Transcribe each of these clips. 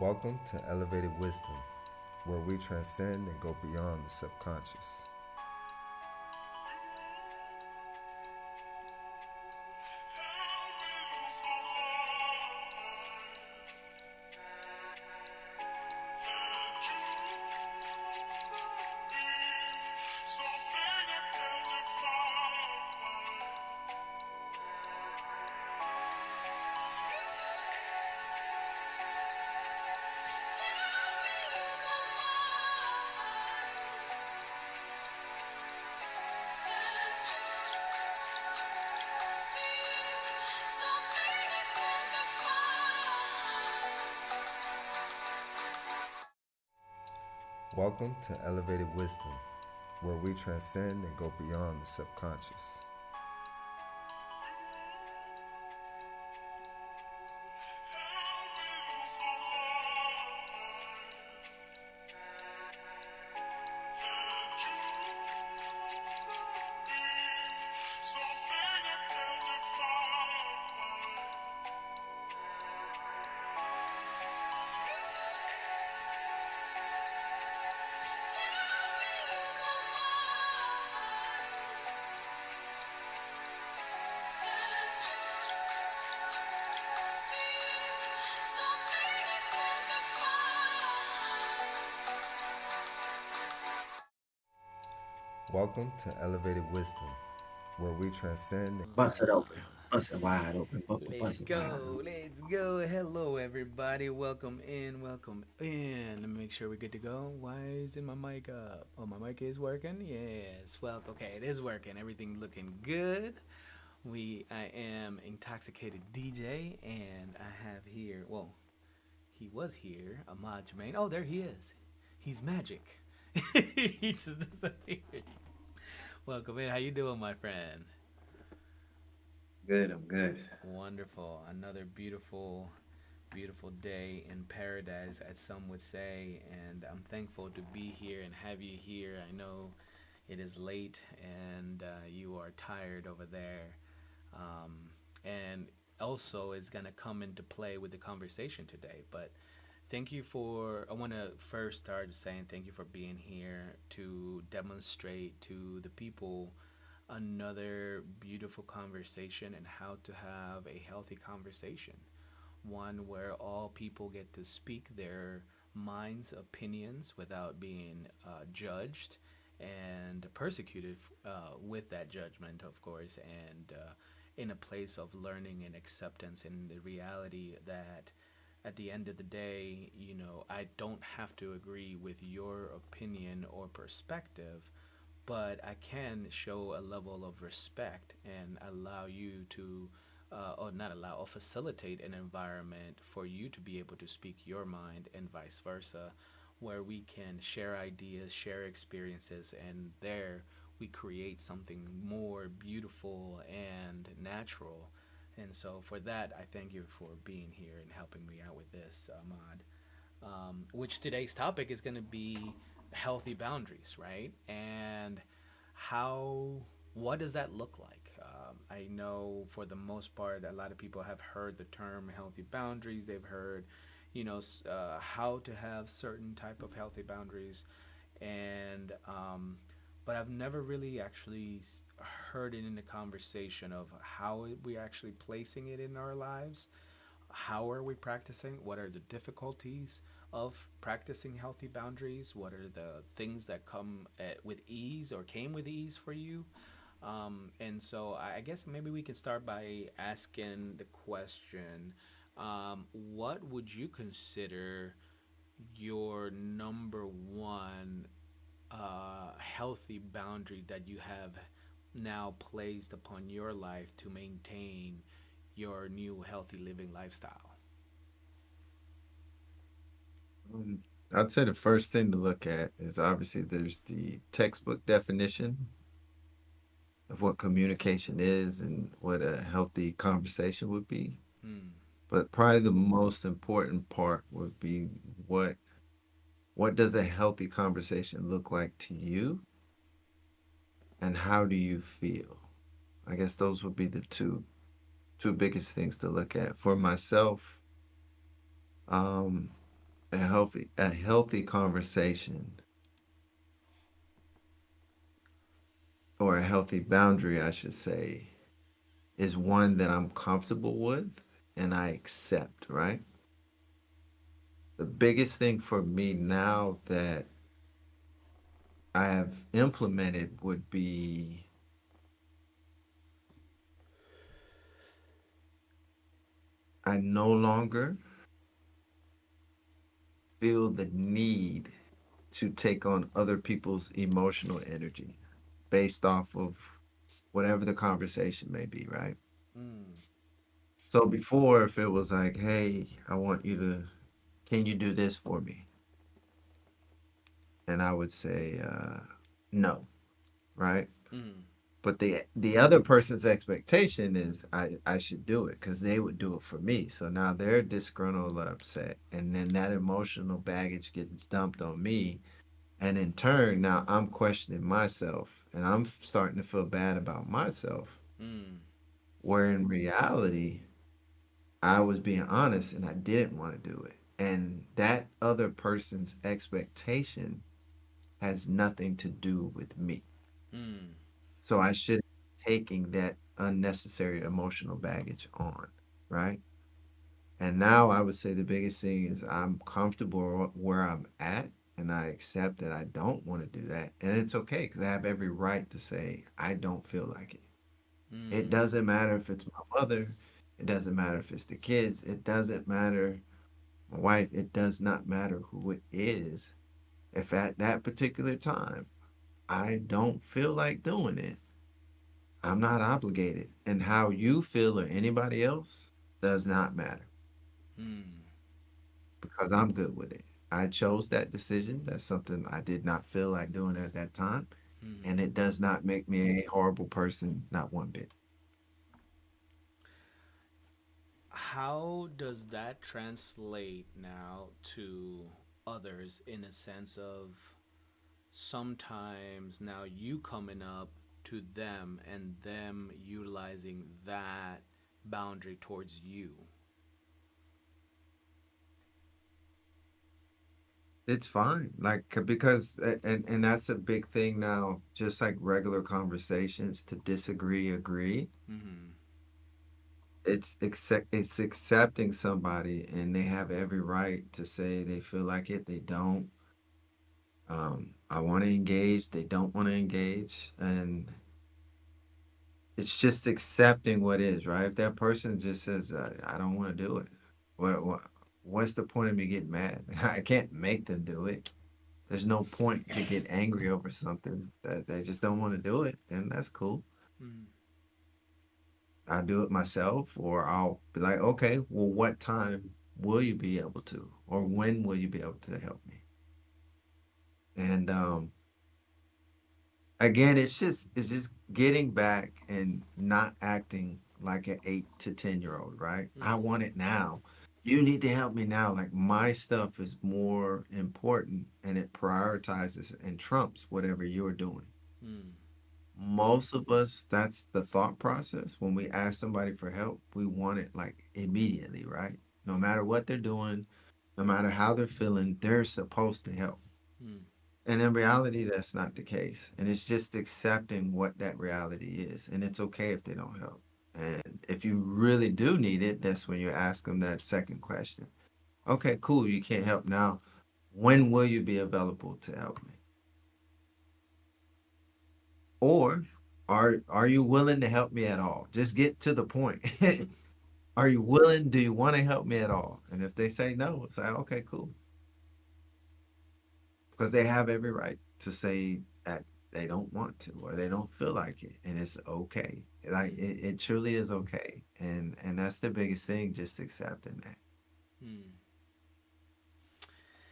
Welcome to Elevated Wisdom, where we transcend and go beyond the subconscious. Welcome to Elevated Wisdom, where we transcend and go beyond the subconscious. Welcome to Elevated Wisdom, where we transcend. Bust it open. Bust it wide open. Let's Bust it wide go. open. Let's go. Hello, everybody. Welcome in. Welcome in. Let me make sure we're good to go. Why isn't my mic up? Oh, my mic is working. Yes. Well, okay, it is working. Everything looking good. I am intoxicated DJ, and I have here. Well, he was here. Ahmad Jermaine. Oh, there he is. He's magic. He just disappeared. Welcome in. How you doing, my friend? Good, I'm good. Wonderful. Another beautiful day in paradise, as some would say. And I'm thankful to be here and have you here. I know it is late and you are tired over there. And also, it's going to come into play with the conversation today. But I want to first start saying thank you for being here to demonstrate to the people another beautiful conversation and how to have a healthy conversation. One where all people get to speak their minds, opinions without being judged and persecuted with that judgment, of course, and in a place of learning and acceptance and the reality that at the end of the day, I don't have to agree with your opinion or perspective, but I can show a level of respect and allow you to, or not allow, or facilitate an environment for you to be able to speak your mind and vice versa, where we can share ideas, share experiences, and there we create something more beautiful and natural. And so, for that, I thank you for being here and helping me out with this, Ahmad. Which today's topic is going to be healthy boundaries, right? And how, what does that look like? I know for the most part, a lot of people have heard the term healthy boundaries. They've heard, how to have certain type of healthy boundaries, and but I've never really actually heard it in the conversation of how we're actually placing it in our lives. How are we practicing? What are the difficulties of practicing healthy boundaries? What are the things that come with ease or came with ease for you? And so I guess maybe we can start by asking the question, what would you consider your number one healthy boundary that you have now placed upon your life to maintain your new healthy living lifestyle? Um, I'd say the first thing to look at is obviously there's the textbook definition of what communication is and what a healthy conversation would be. Hmm. But probably the most important part would be what what does a healthy conversation look like to you and how do you feel? I guess those would be the two biggest things to look at. For myself, a healthy conversation or a healthy boundary, I should say, is one that I'm comfortable with and I accept, right? The biggest thing for me now that I have implemented would be I no longer feel the need to take on other people's emotional energy based off of whatever the conversation may be, right? Mm. So before, if it was like, hey, I want you to, can you do this for me? And I would say, no, right? Mm. But the other person's expectation is I should do it because they would do it for me. So now they're disgruntled or upset, and then that emotional baggage gets dumped on me, and in turn, now I'm questioning myself, and I'm starting to feel bad about myself. Mm. Where in reality, I was being honest and I didn't want to do it, and that other person's expectation has nothing to do with me. Mm. So I shouldn't be taking that unnecessary emotional baggage on, right? And now I would say the biggest thing is I'm comfortable where I'm at and I accept that I don't want to do that. And it's okay because I have every right to say I don't feel like it. It Mm. doesn't matter if it's my mother, it doesn't matter if it's the kids, it doesn't matter my wife, it does not matter who it is. If at that particular time I don't feel like doing it, I'm not obligated. And how you feel or anybody else does not matter Mm. because I'm good with it. I chose that decision. That's something I did not feel like doing at that time. Mm. And it does not make me a horrible person, not one bit. How does that translate now to others in a sense of sometimes now you coming up to them and them utilizing that boundary towards you? It's fine. Like, because, and that's a big thing now, just like regular conversations to disagree, agree. Mm-hmm. It's accepting somebody and they have every right to say they feel like it, they don't. I want to engage, they don't want to engage, and it's just accepting what is, right? If that person just says, "I don't want to do it," what what's the point of me getting mad? I can't make them do it. There's no point to get angry over something that they just don't want to do it, and that's cool. Mm-hmm. I'll do it myself, or I'll be like, okay, well, what time will you be able to, or when will you be able to help me? And again, it's just getting back and not acting like an 8 to 10 year old, right? I Mm-hmm. want it now. You need to help me now. Like my stuff is more important and it prioritizes and trumps whatever you're doing. Mm-hmm. Most of us, that's the thought process. When we ask somebody for help, we want it like immediately, right? No matter what they're doing, no matter how they're feeling, they're supposed to help. Mm-hmm. And in reality, that's not the case. And it's just accepting what that reality is. And it's okay if they don't help. And if you really do need it, that's when you ask them that second question. Okay, cool. You can't help now. When will you be available to help me? Or are you willing to help me at all? Just get to the point. Are you willing? Do you want to help me at all? And if they say no, it's like, okay, cool. Because they have every right to say that they don't want to or they don't feel like it, and it's okay. Like it truly is okay, and that's the biggest thing, just accepting that. Mm-hmm.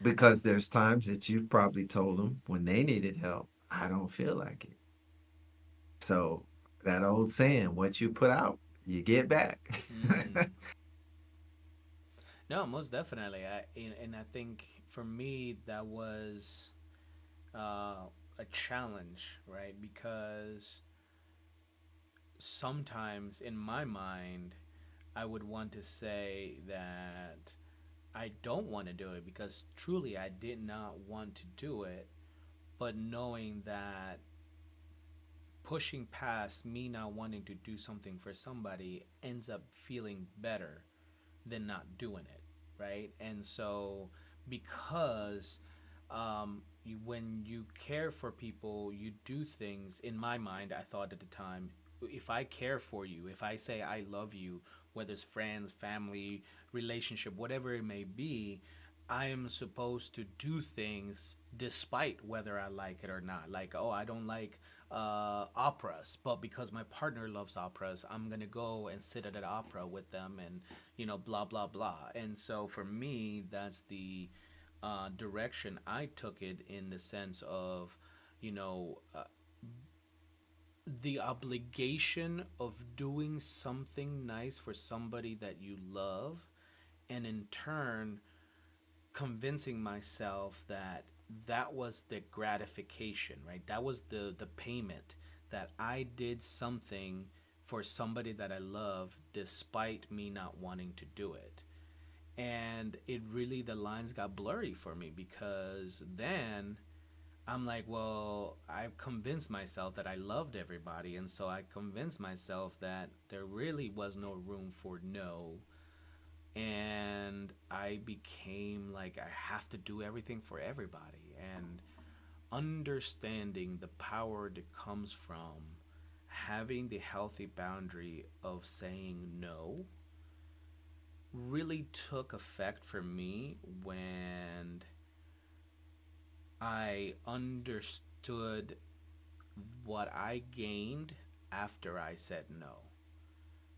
Because there's times that you've probably told them when they needed help, I don't feel like it. So that old saying, what you put out, you get back. Mm-hmm. No, most definitely. And I think for me that was a challenge, right? Because sometimes in my mind, I would want to say that I I don't want to do it because truly I did not want to do it, but knowing that pushing past me not wanting to do something for somebody ends up feeling better than not doing it, right? And so, because when you care for people, you do things. In my mind, I thought at the time, if I care for you, if I say I love you, whether it's friends, family, relationship, whatever it may be, I am supposed to do things despite whether I like it or not. Like, oh, I don't like operas, but because my partner loves operas, I'm gonna go and sit at an opera with them, and blah blah blah. And so for me, that's the direction I took it, in the sense of, you know, uh, the obligation of doing something nice for somebody that you love, and in turn convincing myself that that was the gratification, right? That was the payment, that I did something for somebody that I love despite me not wanting to do it. And it really, the lines got blurry for me, because then I'm like, well, I've convinced myself that I loved everybody, and so I convinced myself that there really was no room for no, and I became like, I have to do everything for everybody. And understanding the power that comes from having the healthy boundary of saying no really took effect for me when I understood what I gained after I said no.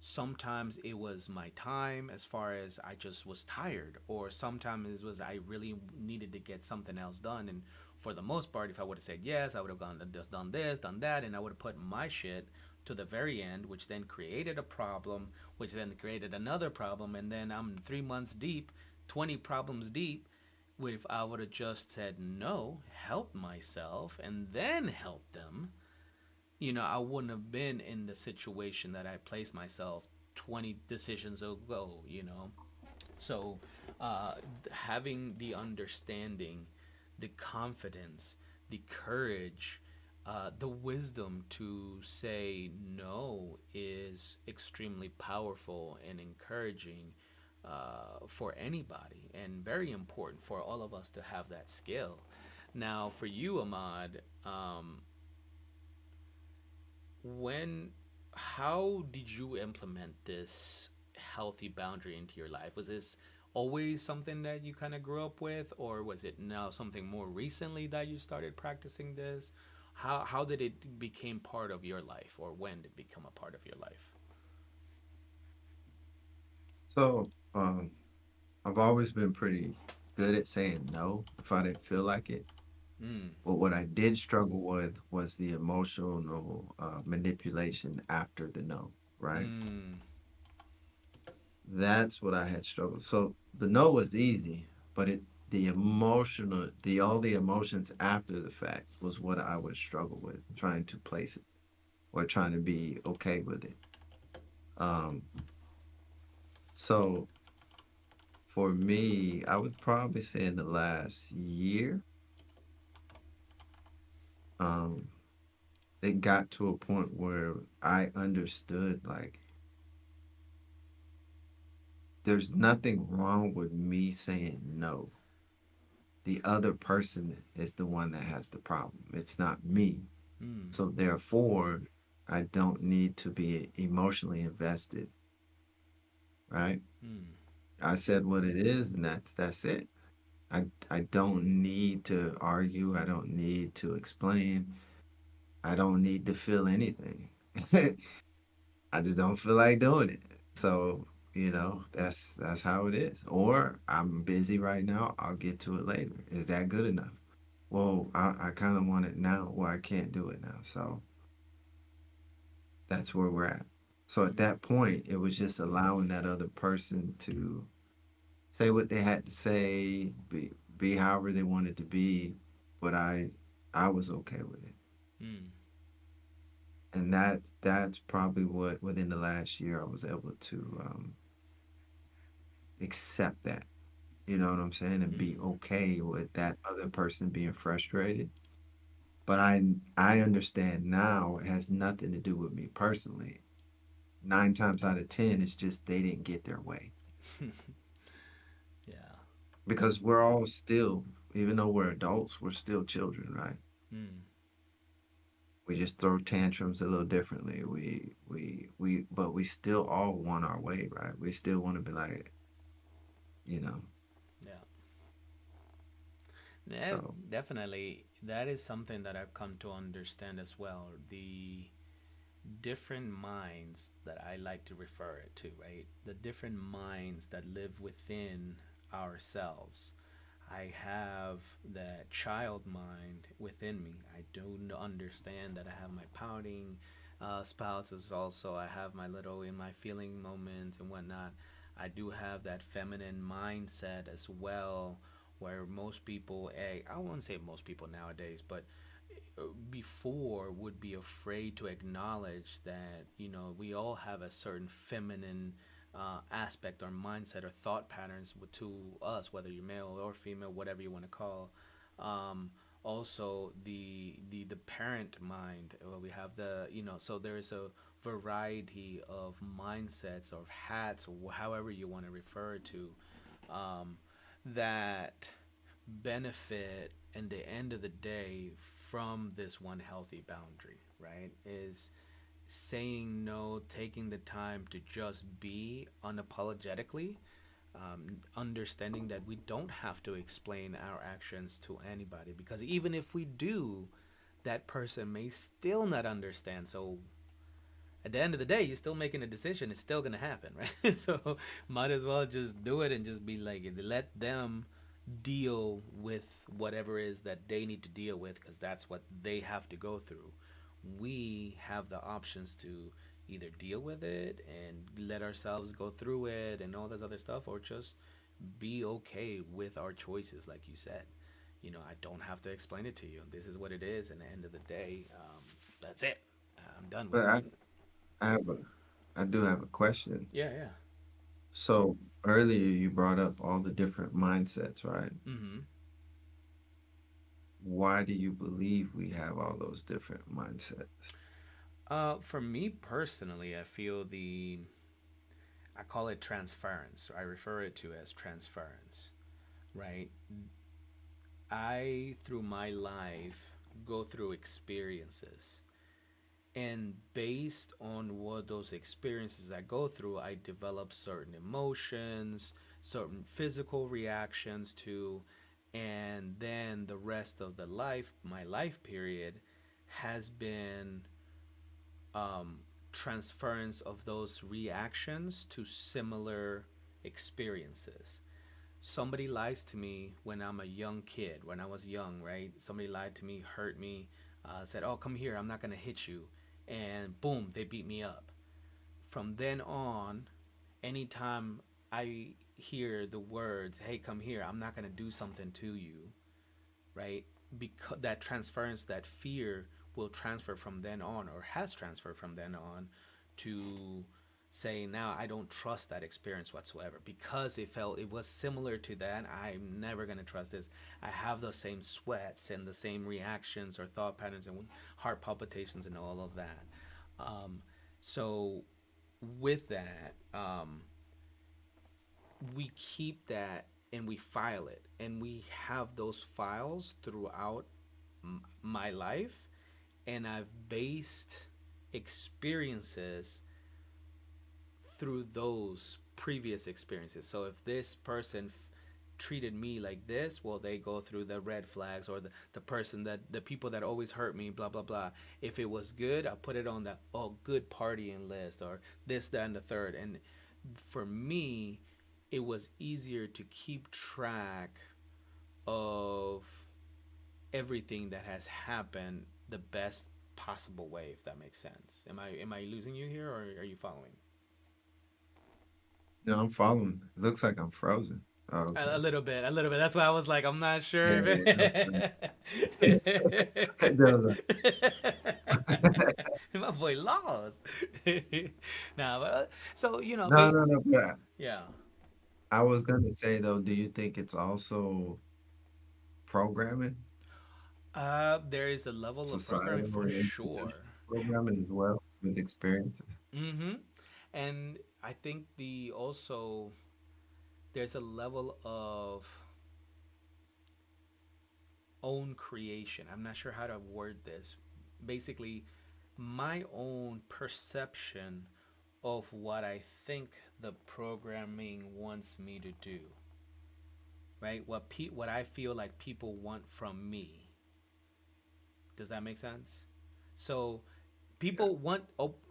Sometimes it was my time, as far as I just was tired, or sometimes it was I really needed to get something else done. And for the most part, if I would have said yes, I would have gone and just done this, done that, and I would have put my shit to the very end, which then created a problem, which then created another problem, and then I'm 3 months deep, 20 problems deep. If I would have just said no, helped myself, and then helped them, I wouldn't have been in the situation that I placed myself 20 decisions ago. So, having the understanding, the confidence, the courage, the wisdom to say no is extremely powerful and encouraging for anybody, and very important for all of us to have that skill. Now, for you, Ahmad, when how did you implement this healthy boundary into your life? Was this always something that you kind of grew up with, or was it now something more recently that you started practicing this? How did it become part of your life, or when did it become a part of your life? So, I've always been pretty good at saying no if I didn't feel like it. Mm. But what I did struggle with was the emotional manipulation after the no, right? Mm. That's what I had struggled. So the no was easy, but the emotional, the all the emotions after the fact was what I would struggle with, trying to place it or trying to be okay with it. Um, so for me, I would probably say in the last year, um, it got to a point where I understood like there's nothing wrong with me saying no. The other person is the one that has the problem. It's not me. Mm. So therefore, I don't need to be emotionally invested, right? Mm. I said what it is, and that's it. I don't need to argue. I don't need to explain. I don't need to feel anything. I just don't feel like doing it. So, that's how it is. Or I'm busy right now. I'll get to it later. Is that good enough? Well, I kind of want it now. Well, I can't do it now. So that's where we're at. So at that point, it was just allowing that other person to say what they had to say, be however they wanted to be, but I was okay with it. Mm. And that's probably what within the last year I was able to accept that. You know what I'm saying? And be Mm. okay with that other person being frustrated. But I understand now it has nothing to do with me personally. 9 times out of 10, it's just they didn't get their way. Yeah. Because we're all still, even though we're adults, we're still children, right? Mm. We just throw tantrums a little differently. But we still all want our way, right? We still want to be like, you know. Yeah. Yeah, So, definitely. That is something that I've come to understand as well. The different minds that I like to refer it to, right? The different minds that live within ourselves. I have that child mind within me. I do understand that I have my pouting spouses also. I have my little in my feeling moments and whatnot. I do have that feminine mindset as well, where most people, I won't say most people nowadays, but before would be afraid to acknowledge that we all have a certain feminine aspect or mindset or thought patterns to us, whether you're male or female, whatever you want to call. um, Also the parent mind, we have the so there's a variety of mindsets or hats, or however you want to refer to, um, that benefit in the end of the day from this one healthy boundary, right? Is saying no, taking the time to just be unapologetically, understanding that we don't have to explain our actions to anybody, because even if we do, that person may still not understand. So at the end of the day, you're still making a decision. It's still gonna happen, right? So might as well just do it and just be like, let them deal with whatever is that they need to deal with, because that's what they have to go through. We have the options to either deal with it and let ourselves go through it and all this other stuff, or just be okay with our choices, like you said. I don't have to explain it to you. This is what it is, and at the end of the day, that's it. I'm done with but it. I have a, I do have a question. Yeah, yeah. So earlier you brought up all the different mindsets, right? Mm-hmm. Why do you believe we have all those different mindsets? For me personally, I feel I call it transference. I refer it to as transference, right? I, through my life, go through experiences. And based on what those experiences I go through, I develop certain emotions, certain physical reactions to, and then the rest of my life period, has been um, transference of those reactions to similar experiences. Somebody lies to me when I'm a young kid, when I was young, right? Somebody lied to me, hurt me, said, "Oh, come here, I'm not gonna hit you," and boom, they beat me up. From then on, anytime I hear the words, "Hey, come here, I'm not gonna do something to you," right? Because that transference, that fear will transfer from then on, or has transferred from then on, to say now I don't trust that experience whatsoever, because it was similar to that. I'm never gonna trust this. I have those same sweats and the same reactions or thought patterns and heart palpitations and all of that. Um, so with that, we keep that and we file it, and we have those files throughout my life, and I've based experiences through those previous experiences. So if this person treated me like this, well, they go through the red flags, or the person that the people that always hurt me, blah blah blah. If it was good, I put it on the good partying list, or this, that, and the third. And for me, it was easier to keep track of everything that has happened the best possible way, if that makes sense. Am I losing you here, or are you following? No, I'm following. It looks like I'm frozen. Oh, A okay. little bit, a little bit. That's why I was like, I'm not Yeah, sure. yeah, that My boy lost. Nah, but so no, no, no. But yeah. I was gonna say though, do you think it's also programming, There is a level of programming societal for and institutional sure. programming as well with experiences? Mm-hmm. And I think there's a level of own creation. I'm not sure how to word this. Basically, my own perception of what I think the programming wants me to do, right? What I feel like people want from me. Does that make sense? So Yeah. people want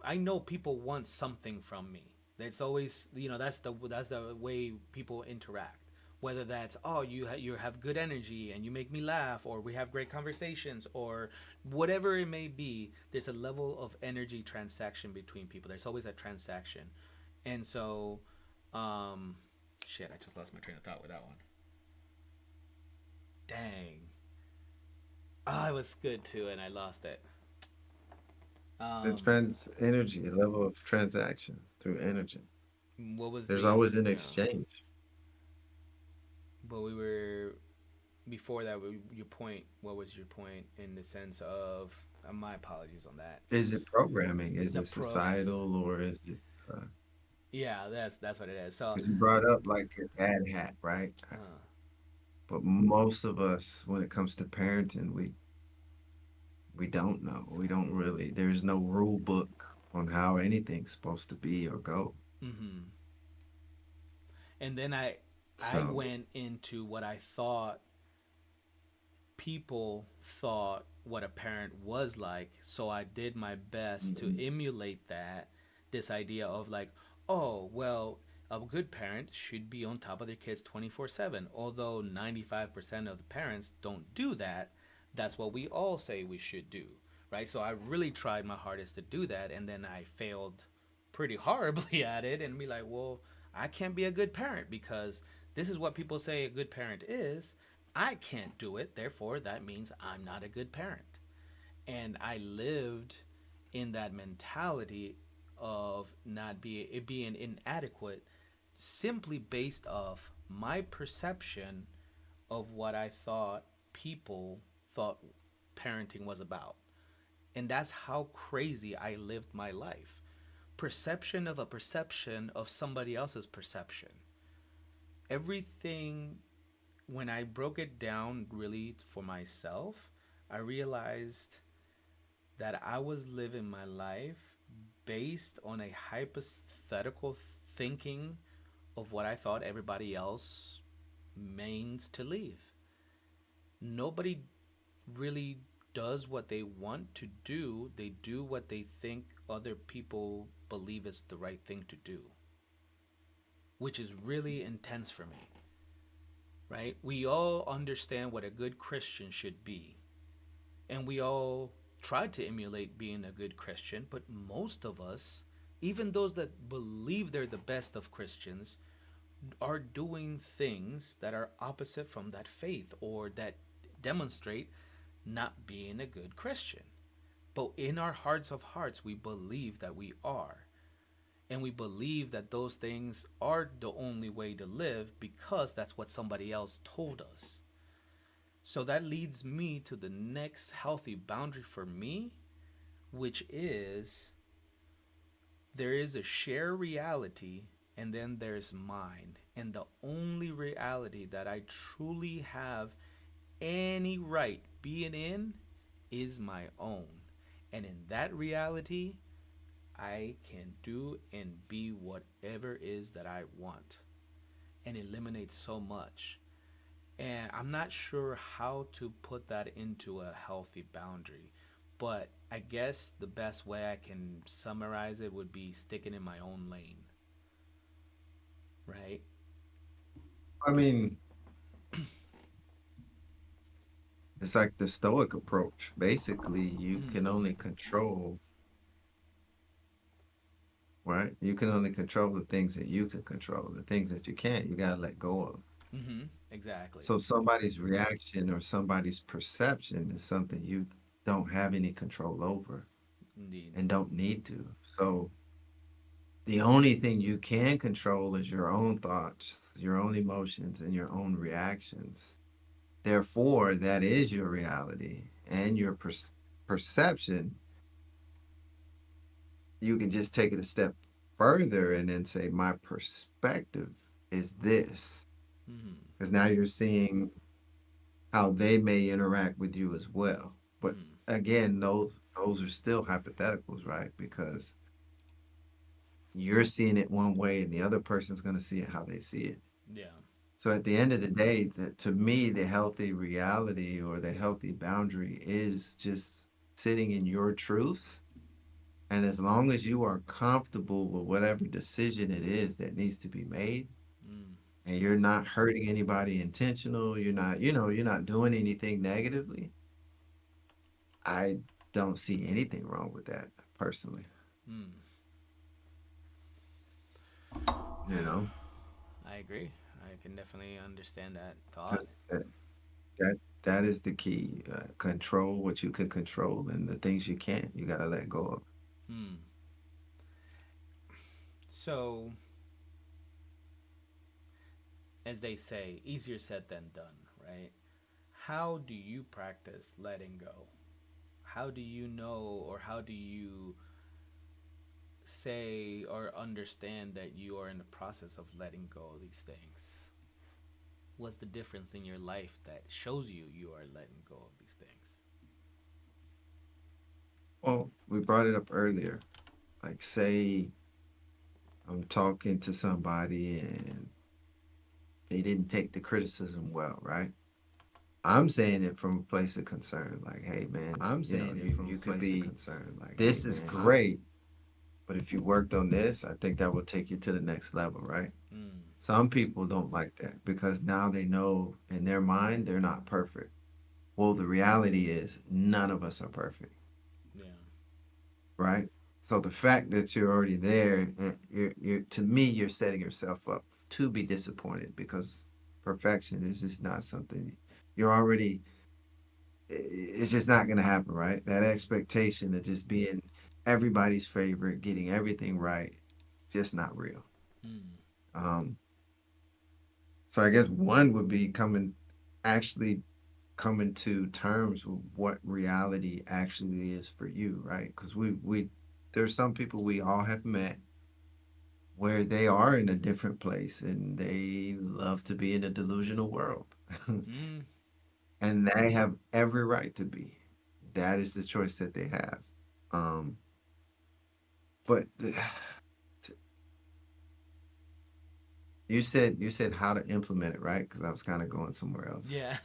I know people want something from me. That's always, that's the way people interact. Whether that's, oh, you have good energy and you make me laugh, or we have great conversations, or whatever it may be, there's a level of energy transaction between people. There's always a transaction. And so, um shit, I just lost my train of thought with that one. Dang. Oh, it was good too and I lost it. The um trans energy, level of transaction through energy. what was There's the always an yeah exchange. but we were before that. Your point, what was your point in the sense of, my apologies on that. Is it programming? Is The it pro societal or is it Yeah, that's what it is. So, because you brought up like a dad hat, right? uh, But most of us, when it comes to parenting, we don't know. We don't really. There's no rule book on how anything's supposed to be or go. mm-hmm. And then I So, went into what I thought people thought what a parent was like, so I did my best to mhm. emulate that. This idea of like, oh well, a good parent should be on top of their kids 24/7. Although 95% of the parents don't do that, that's what we all say we should do, right? So I really tried my hardest to do that, and then I failed pretty horribly at it, and be like, well, I can't be a good parent because this is what people say a good parent is. I can't do it, therefore that means I'm not a good parent. And I lived in that mentality of not be it being inadequate, simply based off my perception of what I thought people thought parenting was about. And that's how crazy I lived my life. Perception of a perception of somebody else's perception. Everything, when I broke it down really for myself, I realized that I was living my life based on a hypothetical thinking of what I thought everybody else means to live. Nobody really does what they want to do, they do what they think other people believe is the right thing to do, which is really intense for me, right? We all understand what a good Christian should be, and we all try to emulate being a good Christian, but most of us, even those that believe they're the best of Christians, are doing things that are opposite from that faith or that demonstrate not being a good Christian. But in our hearts of hearts, we believe that we are. And we believe that those things are the only way to live because that's what somebody else told us. So that leads me to the next healthy boundary for me, which is there is a shared reality and then there's mine. And the only reality that I truly have any right being in is my own. And in that reality, I can do and be whatever it is that I want, and eliminate so much. And I'm not sure how to put that into a healthy boundary, but I guess the best way I can summarize it would be sticking in my own lane, right? I mean, it's like the Stoic approach. Basically, you can Mm-hmm. only control, right? You can only control the things that you can control. The things that you can't, you gotta let go of. Mm-hmm. Exactly. So somebody's reaction or somebody's perception is something you don't have any control over Indeed. and don't need to. So The only thing you can control is your own thoughts, your own emotions, and your own reactions. Therefore, that is your reality and your perception. You can just take it a step further and then say, my perspective is this. Mm-hmm. Because now you're seeing how they may interact with you as well. But Mm-hmm. again, those are still hypotheticals, right? Because you're seeing it one way and the other person's going to see it how they see it. Yeah. So at the end of the day, to me, the healthy reality or the healthy boundary is just sitting in your truths. And as long as you are comfortable with whatever decision it is that needs to be made, Mm. and you're not hurting anybody intentional, you're not doing anything negatively, I don't see anything wrong with that personally. Mm. You know, I agree. I can definitely understand that thought. because that is the key. Control what you can control, and the things you can't, you got to let go of. Mm. So, as they say, easier said than done, right? How do you practice letting go? How do you know, or how do you say or understand that you are in the process of letting go of these things? What's the difference in your life that shows you are letting go of these things? Well, we brought it up earlier. Like, say I'm talking to somebody and they didn't take the criticism well, right? I'm saying it from a place of concern. Like, hey, man, you could be, this is great, but if you worked on this, I think that will take you to the next level, right? Mm. Some people don't like that because now they know in their mind they're not perfect. Well, the reality is none of us are perfect, Yeah. right? So the fact that you're already there, you're to me, you're setting yourself up to be disappointed because perfection is just not something you're already. It's just not going to happen, right? That expectation of just being everybody's favorite, getting everything right, just not real. Mm. Um, so I guess one would be actually coming to terms with what reality actually is for you, right? Because there's some people we all have met where they are in a different place and they love to be in a delusional world. Mm. And they have every right to be. That is the choice that they have. Um, but you said how to implement it, right? Because I was kind of going somewhere else. Yeah.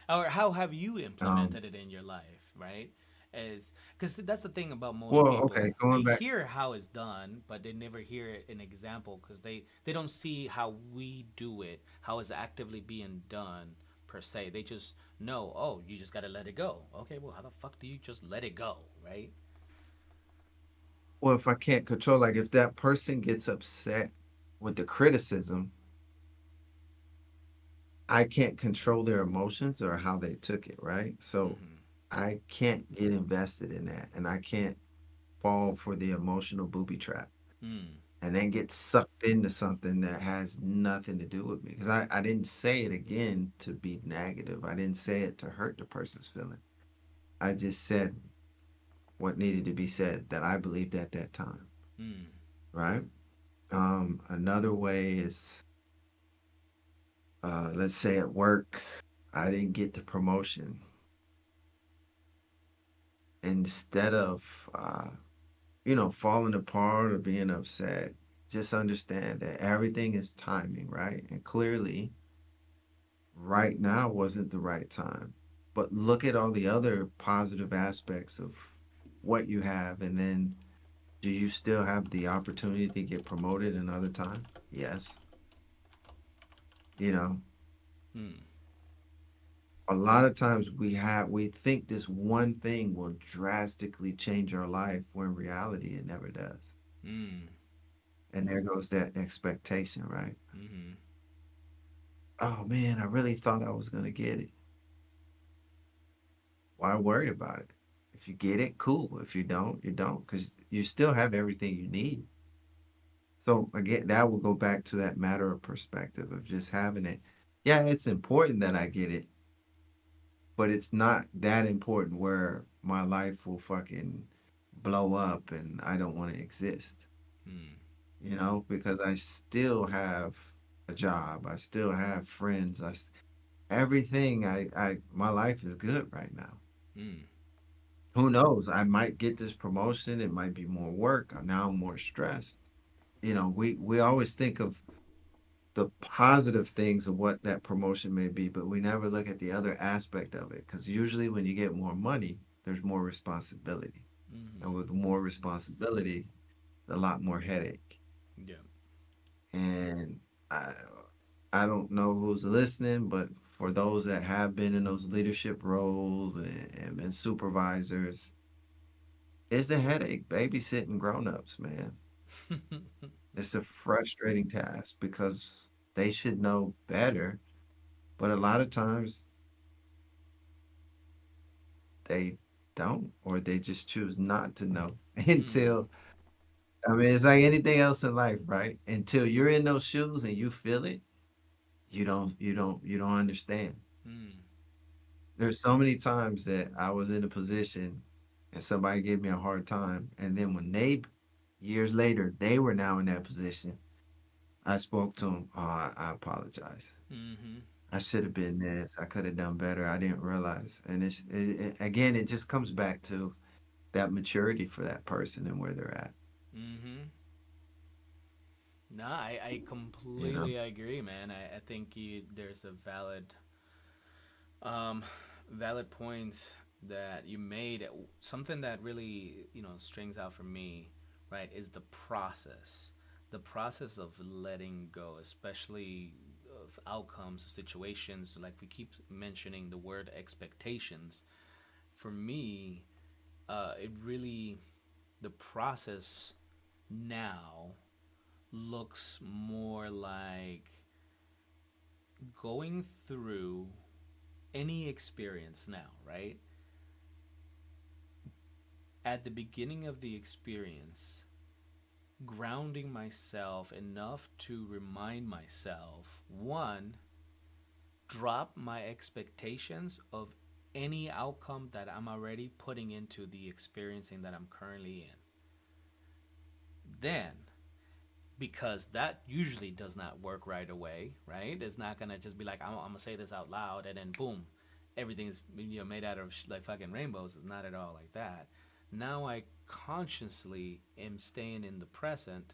Or how have you Um, implemented it in your life, right? As because that's the thing about most well, people. okay, They going back. hear how it's done, but they never hear an example because they don't see how we do it, how it's actively being done per se. They just know, oh, you just got to let it go. Okay, well, how the fuck do you just let it go, right? Well, if I can't control, like if that person gets upset with the criticism, I can't control their emotions or how they took it, right? So Mm-hmm. I can't get invested in that, and I can't fall for the emotional booby trap Mm. and then get sucked into something that has nothing to do with me. Because I didn't say it again to be negative. I didn't say it to hurt the person's feeling. I just said what needed to be said that I believed at that time, Mm. right? Another way is, let's say at work, I didn't get the promotion. Instead of, falling apart or being upset, just understand that everything is timing, right? And clearly, right now wasn't the right time. But look at all the other positive aspects of what you have, and then do you still have the opportunity to get promoted another time? Yes. You know, Mm. a lot of times we think this one thing will drastically change our life when in reality it never does. Mm. And there goes that expectation, right? Mm-hmm. Oh man, I really thought I was gonna get it. Why worry about it? If you get it, cool. If you don't, you don't, because you still have everything you need. So again, that will go back to that matter of perspective of just having it. Yeah, it's important that I get it, but it's not that important where my life will fucking blow up and I don't want to exist, Mm. because I still have a job, I still have friends, everything. My life is good right now. Mm. Who knows? I might get this promotion. It might be more work. Now I'm more stressed. We always think of the positive things of what that promotion may be, but we never look at the other aspect of it. Because usually when you get more money, there's more responsibility. Mm-hmm. And with more responsibility, a lot more headache. Yeah. And I, I don't know who's listening, but for those that have been in those leadership roles and been supervisors, it's a headache babysitting grown-ups, man. It's a frustrating task because they should know better, but a lot of times they don't, or they just choose not to know Mm. until, I mean, it's like anything else in life, right? Until you're in those shoes and you feel it, you don't understand. Mm. There's so many times that I was in a position and somebody gave me a hard time, and then when they years later they were now in that position, I spoke to them. Oh, I apologize. Mm-hmm. I should have been this. I could have done better. I didn't realize. And again, it just comes back to that maturity for that person and where they're at. Mm-hmm. No, I You know. completely agree, man. I think there's a um, valid points that you made. Something that really, strings out for me, right, is the process of letting go, especially of outcomes of situations. Like we keep mentioning the word expectations. For me, it really, the process now looks more like going through any experience now, right? At the beginning of the experience, grounding myself enough to remind myself, one, drop my expectations of any outcome that I'm already putting into the experiencing that I'm currently in. Then, because that usually does not work right away, right? It's not gonna just be like I'm gonna say this out loud and then boom, everything's made out of like fucking rainbows. It's not at all like that. Now I consciously am staying in the present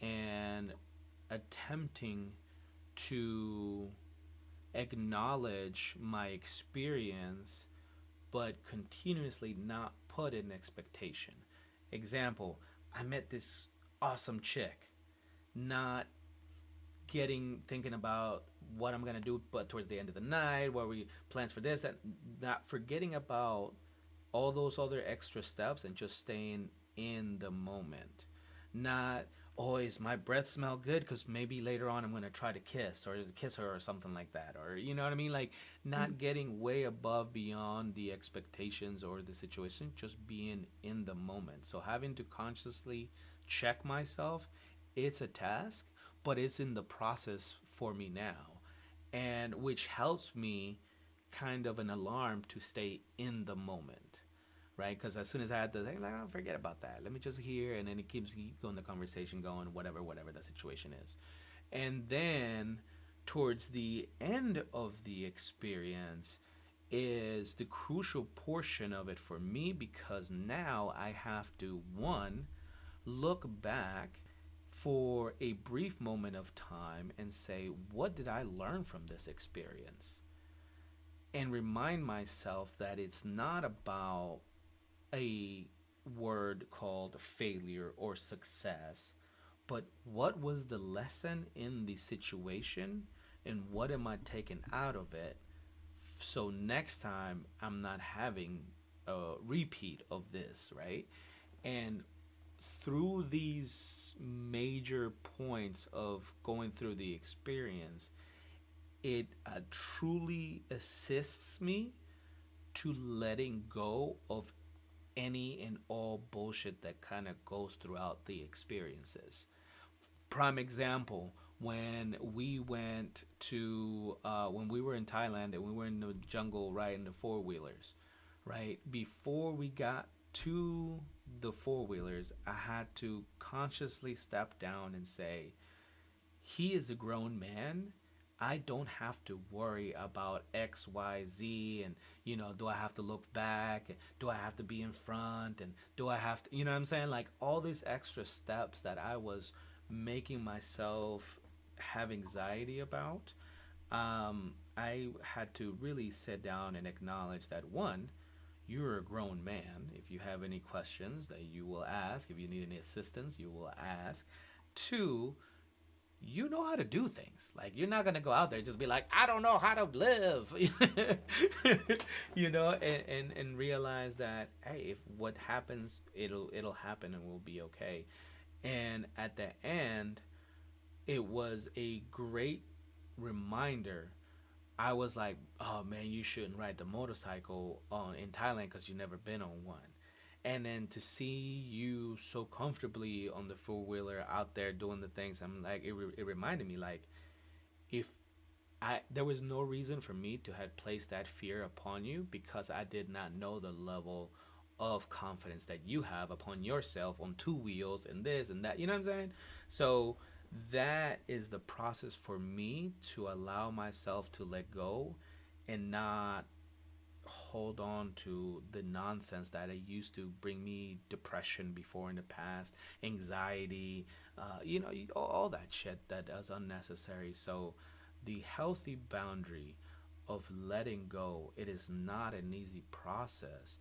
and attempting to acknowledge my experience, but continuously not put an expectation. Example: I met this awesome chick, not thinking about what I'm gonna do, but towards the end of the night, what we plans for this, that, not forgetting about all those other extra steps and just staying in the moment. Not, oh, is my breath smell good? Because maybe later on I'm gonna try to kiss her or something like that, or you know what I mean? Like not getting way above beyond the expectations or the situation, just being in the moment. So having to consciously check myself, it's a task, but it's in the process for me now, and which helps me kind of an alarm to stay in the moment, right? Because as soon as I had to think, like, oh, forget about that. Let me just hear, and then it keeps going the conversation going, whatever the situation is, and then towards the end of the experience is the crucial portion of it for me because now I have to one look back for a brief moment of time and say, what did I learn from this experience? And remind myself that it's not about a word called failure or success, but what was the lesson in the situation and what am I taking out of it so next time I'm not having a repeat of this, right? And through these major points of going through the experience, it truly assists me to letting go of any and all bullshit that kind of goes throughout the experiences. Prime example, when we were in Thailand and we were in the jungle riding the four wheelers, right? Before we got to the four wheelers, I had to consciously step down and say, he is a grown man. I don't have to worry about X, Y, Z, and do I have to look back? And do I have to be in front? And do I have to, you know what I'm saying? Like all these extra steps that I was making myself have anxiety about. I had to really sit down and acknowledge that one, you're a grown man. If you have any questions, that you will ask. If you need any assistance, you will ask. Two, you know how to do things. Like you're not gonna go out there and just be like, I don't know how to live, and realize that hey, if what happens, it'll happen and we'll be okay. And at the end, it was a great reminder. I was like, oh man, you shouldn't ride the motorcycle in Thailand because you've never been on one. And then to see you so comfortably on the four wheeler out there doing the things, I'm like, it reminded me like, if there was no reason for me to have placed that fear upon you because I did not know the level of confidence that you have upon yourself on two wheels and this and that. You know what I'm saying? So that is the process for me to allow myself to let go and not hold on to the nonsense that it used to bring me depression before in the past, anxiety, all that shit that is unnecessary. So the healthy boundary of letting go, it is not an easy process,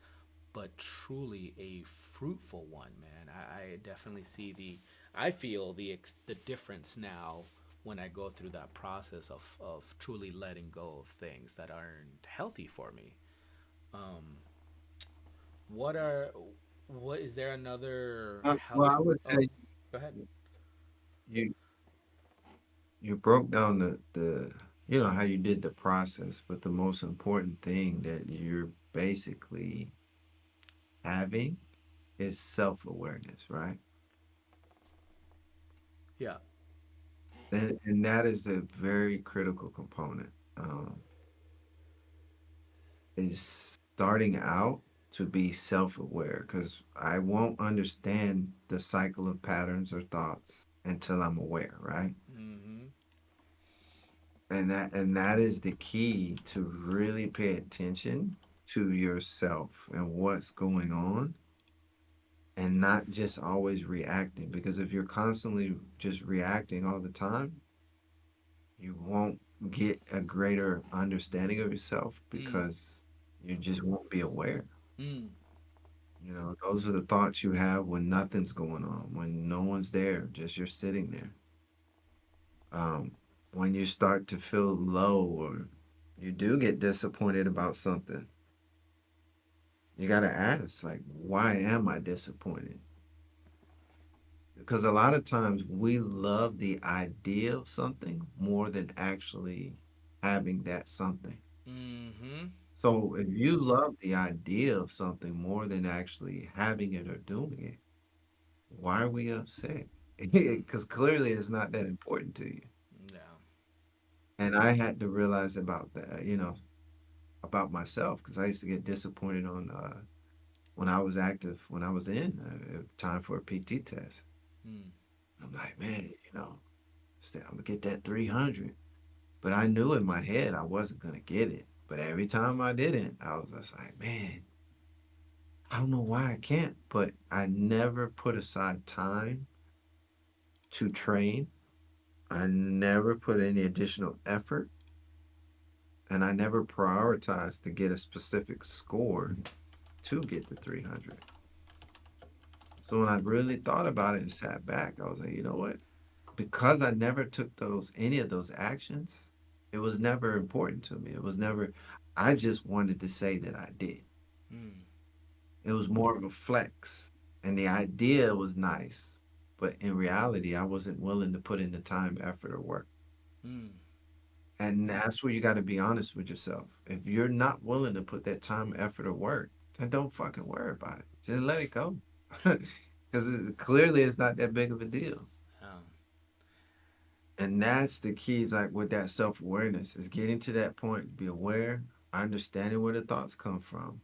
but truly a fruitful one, man. I definitely see I feel the difference now when I go through that process of truly letting go of things that aren't healthy for me. Um, what are what is there another Well, I healthy? would Oh, say go ahead. you you broke down the how you did the process, but the most important thing that you're basically having is self-awareness, right? Yeah. And that is a very critical component. Is starting out to be self-aware because I won't understand the cycle of patterns or thoughts until I'm aware, right? Mm-hmm. And that is the key to really pay attention to yourself and what's going on and not just always reacting because if you're constantly just reacting all the time, you won't get a greater understanding of yourself Mm. because you just won't be aware. Mm. Those are the thoughts you have when nothing's going on, when no one's there, just you're sitting there. Um, when you start to feel low or you do get disappointed about something, you got to ask, like, why am I disappointed? Because a lot of times we love the idea of something more than actually having that something. Mm-hmm. So if you love the idea of something more than actually having it or doing it, why are we upset? Because clearly it's not that important to you. Yeah. And I had to realize about that, about myself, because I used to get disappointed on when I was active, when I was in time for a PT test. Mm. I'm like, man, I'm gonna get that 300. But I knew in my head I wasn't gonna get it. But every time I didn't, I was just like, man, I don't know why I can't. But I never put aside time to train. I never put any additional effort, and I never prioritized to get a specific score to get the 300. So when I really thought about it and sat back, I was like, you know what? Because I never took any of those actions, it was never important to me. It was never, I just wanted to say that I did. Mm. It was more of a flex. And the idea was nice, but in reality, I wasn't willing to put in the time, effort, or work. Mm. And that's where you got to be honest with yourself. If you're not willing to put that time, effort, or work, then don't fucking worry about it. Just let it go. Because clearly it's not that big of a deal. Yeah. And that's the key, is like with that self-awareness, is getting to that point to be aware, understanding where the thoughts come from,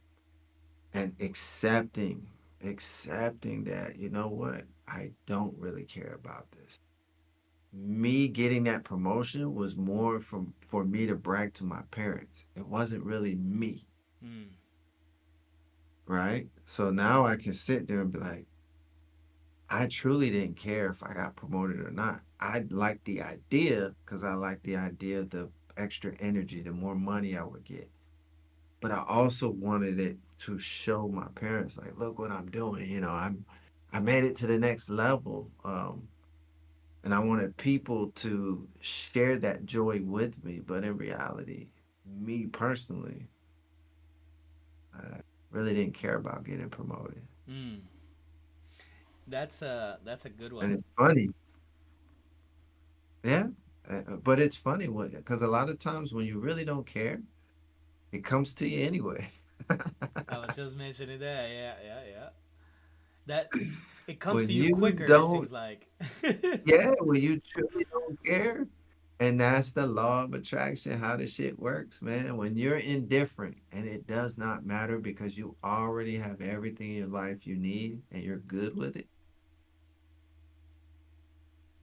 and accepting that, you know what, I don't really care about this. Me getting that promotion was more from for me to brag to my parents. It wasn't really me, Mm. right? So now I can sit there and be like, I truly didn't care if I got promoted or not. I liked the idea because I liked the idea of the extra energy, the more money I would get. But I also wanted it to show my parents, like, look what I'm doing. I made it to the next level. And I wanted people to share that joy with me. But in reality, me personally, I really didn't care about getting promoted. Mm. That's a good And one. it's funny, yeah. But it's funny because a lot of times when you really don't care, it comes to you anyway. I was just mentioning that. Yeah, yeah, yeah. That it comes When to you you quicker. It don't, seems like. yeah, when you truly don't care, and that's the law of attraction, how the shit works, man. When you're indifferent and it does not matter because you already have everything in your life you need and you're good with it,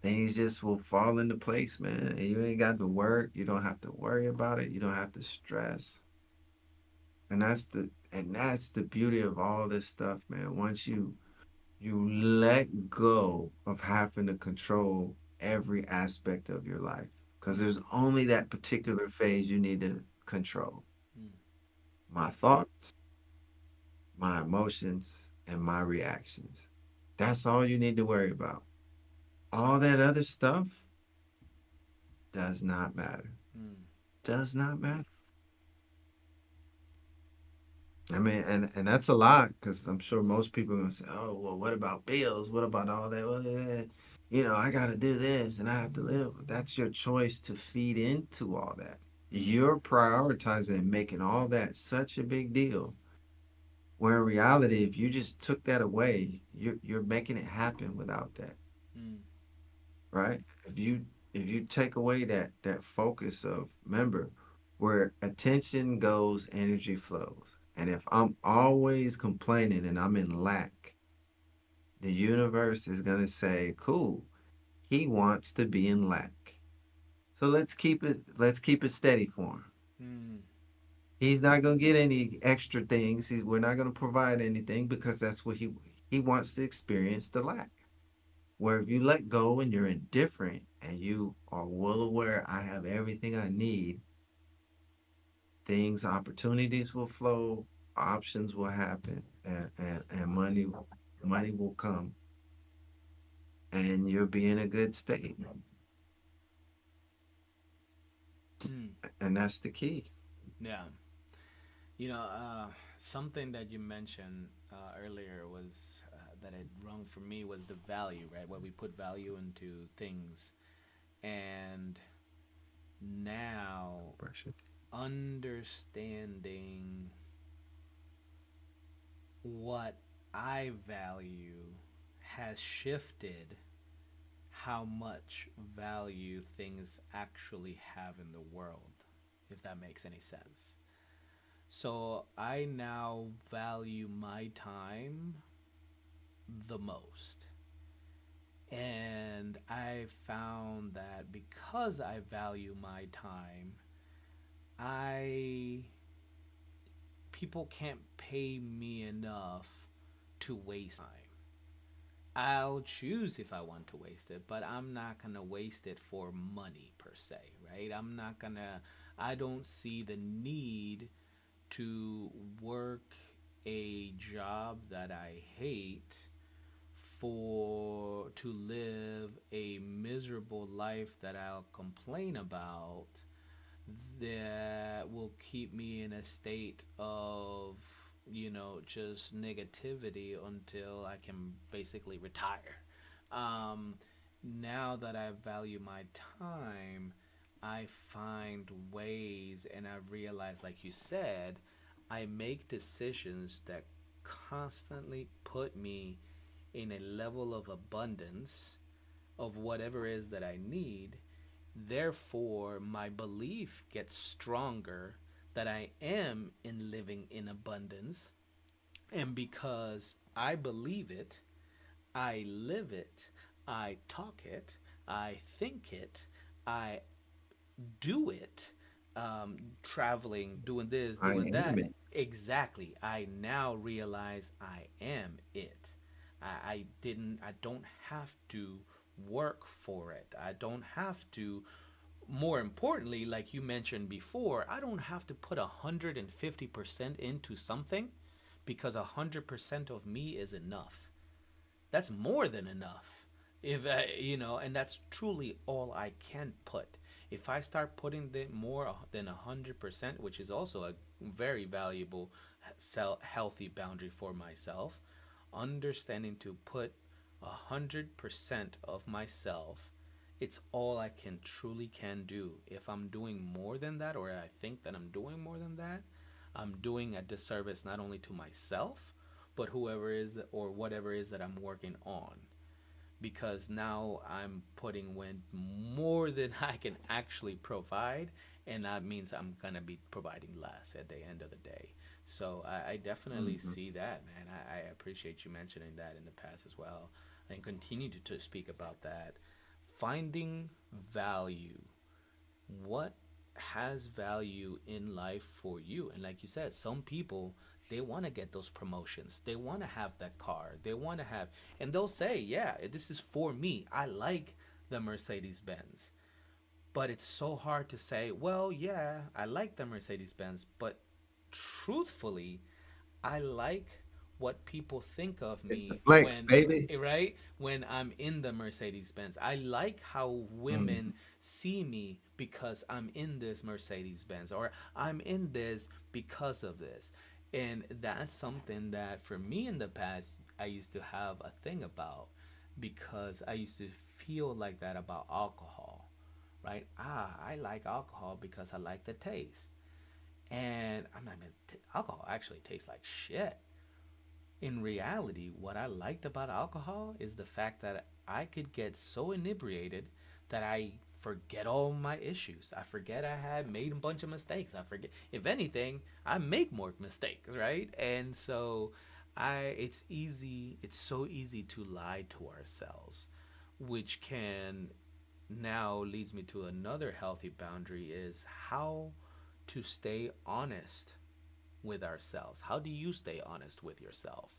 things just will fall into place, man. And you ain't got to work. You don't have to worry about it. You don't have to stress. And that's the beauty of all this stuff, man. Once you let go of having to control every aspect of your life, because Mm, there's only that particular phase you need to control: mm, my thoughts, my emotions, and my reactions. That's all you need to worry about. All that other stuff does not matter. mm, Does not matter. I mean, and that's a lot, because I'm sure most people are gonna say, "Oh, well, what about bills? What about all that? Well, I got to do this and I have to live." That's your choice to feed into all that. You're prioritizing and making all that such a big deal. Where in reality, if you just took that away, you're making it happen without that, mm, right? If you take away that focus of, remember, where attention goes, energy flows. And if I'm always complaining and I'm in lack, the universe is gonna say, cool, he wants to be in lack. So let's keep it steady for him. mm, He's not gonna get any extra things. We're not gonna provide anything because that's what he wants to experience, the lack. Where if you let go and you're indifferent and you are well aware, I have everything I need, opportunities will flow, options will happen, and money will come, and you'll be in a good state. mm. And that's the key. Yeah. You know, something that you mentioned earlier was that it rung for me was the value, right? What we put value into things. And now Pressure. understanding what I value has shifted how much value things actually have in the world, if that makes any sense. So I now value my time the most. And I found that because I value my time, I people can't pay me enough to waste time. I'll choose if I want to waste it, but I'm not going to waste it for money per se, right? I don't see the need to work a job that I hate for to live a miserable life that I'll complain about, that will keep me in a state of, just negativity until I can basically retire. um, Now that I value my time, I find ways, and I've realized, like you said, I make decisions that constantly put me in a level of abundance of whatever it is that I need. Therefore, my belief gets stronger that I am in living in abundance. And because I believe it, I live it, I talk it, I think it, I do it, traveling, doing this, I doing am that. it. Exactly. I now realize I am it. I don't have to work for it. I don't have to, more importantly, like you mentioned before, I don't have to put 150% into something because 100% of me is enough. That's more than enough. If and that's truly all I can put. If I start putting the more than 100%, which is also a very valuable, healthy boundary for myself, understanding to put 100% of myself, it's all I can truly can do. If I'm doing more than that, or I think that I'm doing more than that, I'm doing a disservice not only to myself, but whoever is or whatever is that I'm working on. Because now I'm putting in more than I can actually provide, and that means I'm gonna be providing less at the end of the day. So I definitely Mhm. see that, man. I appreciate you mentioning that in the past as well, and continue to speak about that. Finding value, what has value in life for you? And like you said, some people, they want to get those promotions, they want to have that car, they want to have, and they'll say, yeah, this is for me, I like the Mercedes Benz. But it's so hard to say, well, yeah, I like the Mercedes Benz, but truthfully, I like what people think of It's the me flex, when, baby. right, when I'm in the Mercedes Benz. I like how women Mhm. see me because I'm in this Mercedes Benz, or I'm in this because of this. And that's something that for me in the past I used to have a thing about, because I used to feel like that about alcohol, right? I like alcohol because I like the taste. And I'm not mean, alcohol actually tastes like shit. In reality, what I liked about alcohol is the fact that I could get so inebriated that I forget all my issues. I forget I had made a bunch of mistakes. I forget, if anything, I make more mistakes, right? And so it's so easy to lie to ourselves, which can now leads me to another healthy boundary, is how to stay honest with ourselves. How do you stay honest with yourself?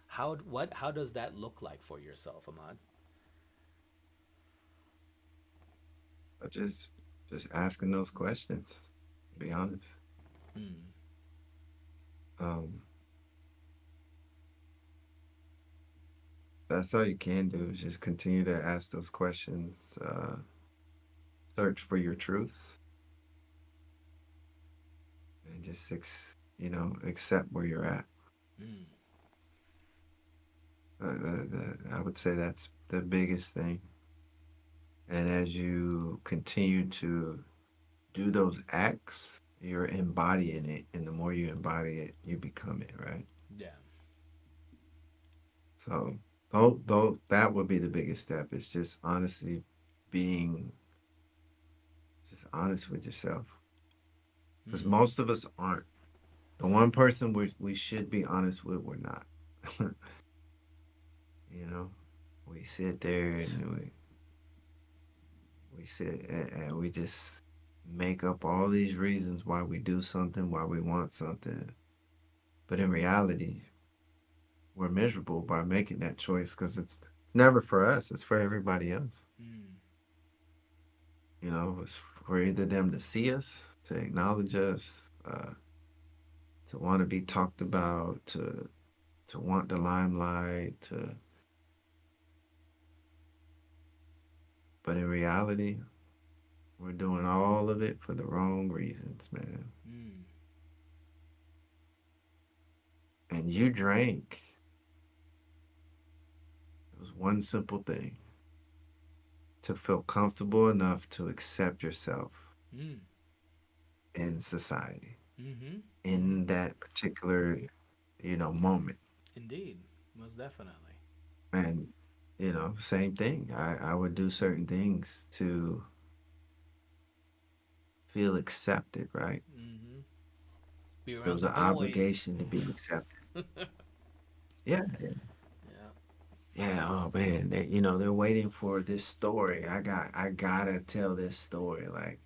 How does that look like for yourself, Ahmad? But just asking those questions, to be honest. Mm, Um, that's all you can do is just continue to ask those questions, search for your truths, and just accept where you're at. mm, I would say that's the biggest thing. And as you continue to do those acts, you're embodying it, and the more you embody it, you become it, right? yeah. So, though that would be the biggest step. Is just honestly being just honest with yourself, because Mm, most of us aren't. The one person we should be honest with, we're not. you know, we sit there and we sit and we just make up all these reasons why we do something, why we want something. But in reality, we're miserable by making that choice because it's never for us, it's for everybody else. mm, It's for either them to see us, to acknowledge us, to want to be talked about, to want the limelight, but in reality, we're doing all of it for the wrong reasons, man. mm, And you drank. It was one simple thing: to feel comfortable enough to accept yourself mm, in society mm-hmm, mm-hmm. in that particular, moment. Indeed, most definitely. And, same thing. I would do certain things to feel accepted, right? Mm-hmm. Be There around was the an boys. obligation to be accepted. Yeah, Yeah. yeah. Oh man, they're waiting for this story. I gotta tell this story. Like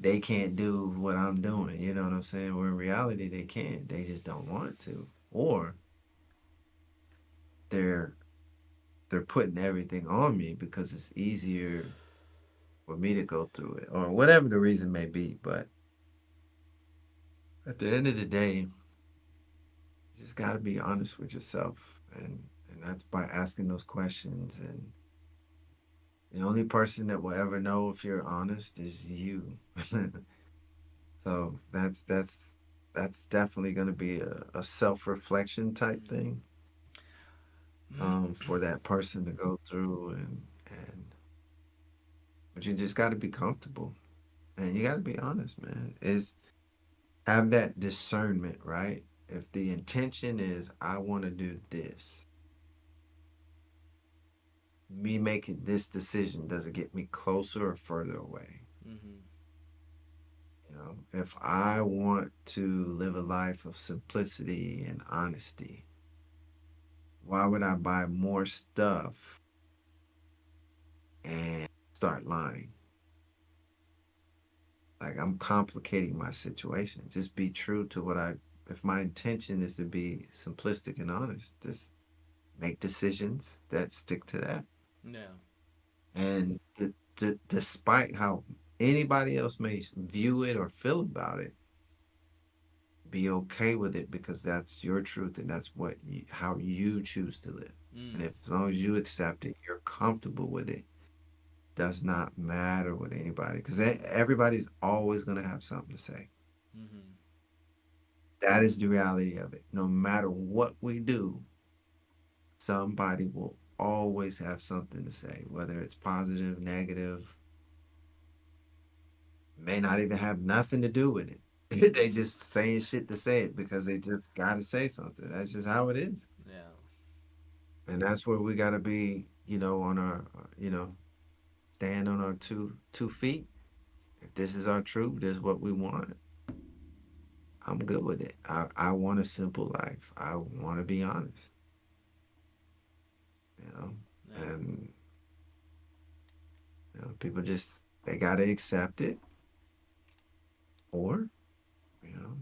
they can't do what I'm doing. You know what I'm saying? Where in reality they can. They just don't want to, or they're they're putting everything on me because it's easier for me to go through it, or whatever the reason may be. But at the end of the day, you just got to be honest with yourself, and that's by asking those questions. And the only person that will ever know if you're honest is you. So that's definitely going to be a self-reflection type thing, for that person to go through. And but you just got to be comfortable, and you got to be honest, man. Is have that discernment, right? If the intention is I want to do this, me making this decision, does it get me closer or further away? Mm-hmm. If I want to live a life of simplicity and honesty, why would I buy more stuff and start lying? Like I'm complicating my situation. Just be true to if my intention is to be simplistic and honest, just make decisions that stick to that. Yeah. And despite how anybody else may view it or feel about it, be okay with it because that's your truth and that's how you choose to live. And Mm. if as long as you accept it, you're comfortable with it. Does not matter with anybody because everybody's always going to have something to say. Mm-hmm. That is the reality of it. No matter what we do, somebody will always have something to say, whether it's positive, negative, may not even have nothing to do with it. They just saying shit to say it because they just got to say something. That's just how it is. Yeah. And that's where we got to be, on our, stand on our two feet. If this is our truth, this is what we want. I'm good with it. I want a simple life. I want to be honest, you know, Yeah. and people just they got to accept it, or you know,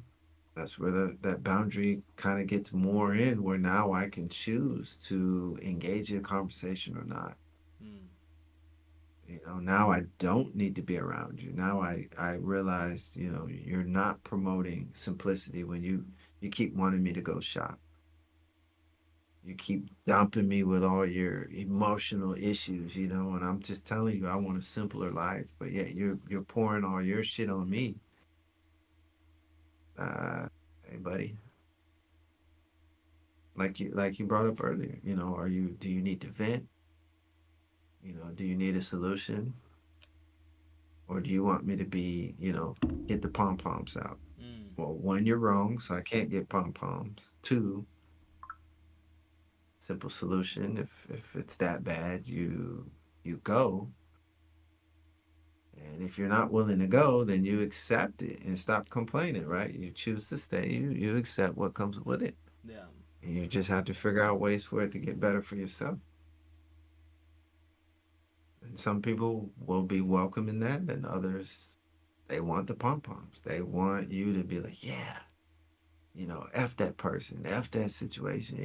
that's where that boundary kind of gets more in, where now I can choose to engage in a conversation or not. Mm. Now I don't need to be around you. Now I realize, you're not promoting simplicity when you keep wanting me to go shop. You keep dumping me with all your emotional issues, and I'm just telling you I want a simpler life, but yet you're pouring all your shit on me. Uh, hey buddy, like you brought up earlier, do you need to vent? Do you need a solution? Or do you want me to get the pom poms out? Mm. Well, one, you're wrong, so I can't get pom poms. Two, simple solution. If it's that bad, you go. And if you're not willing to go, then you accept it and stop complaining, right? You choose to stay. You accept what comes with it. Yeah. And you just have to figure out ways for it to get better for yourself. And some people will be welcome in that, and others they want the pom poms. They want you to be like, yeah, F that person, F that situation.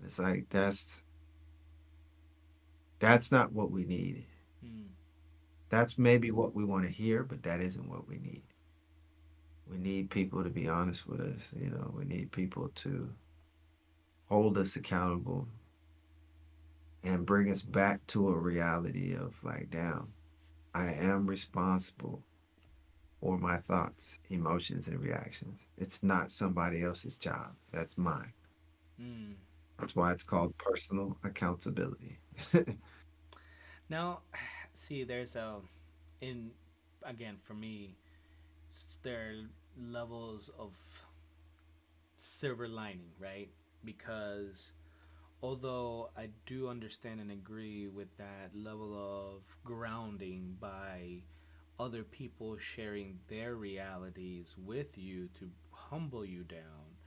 It's like that's not what we need. Mm. That's maybe what we want to hear, but that isn't what we need. We need people to be honest with us. We need people to hold us accountable and bring us back to a reality of like, damn, I am responsible for my thoughts, emotions, and reactions. It's not somebody else's job. That's mine. Mm. That's why it's called personal accountability. Now, see, there's in again for me, there are levels of silver lining, right? Because although I do understand and agree with that level of grounding by other people sharing their realities with you to humble you down.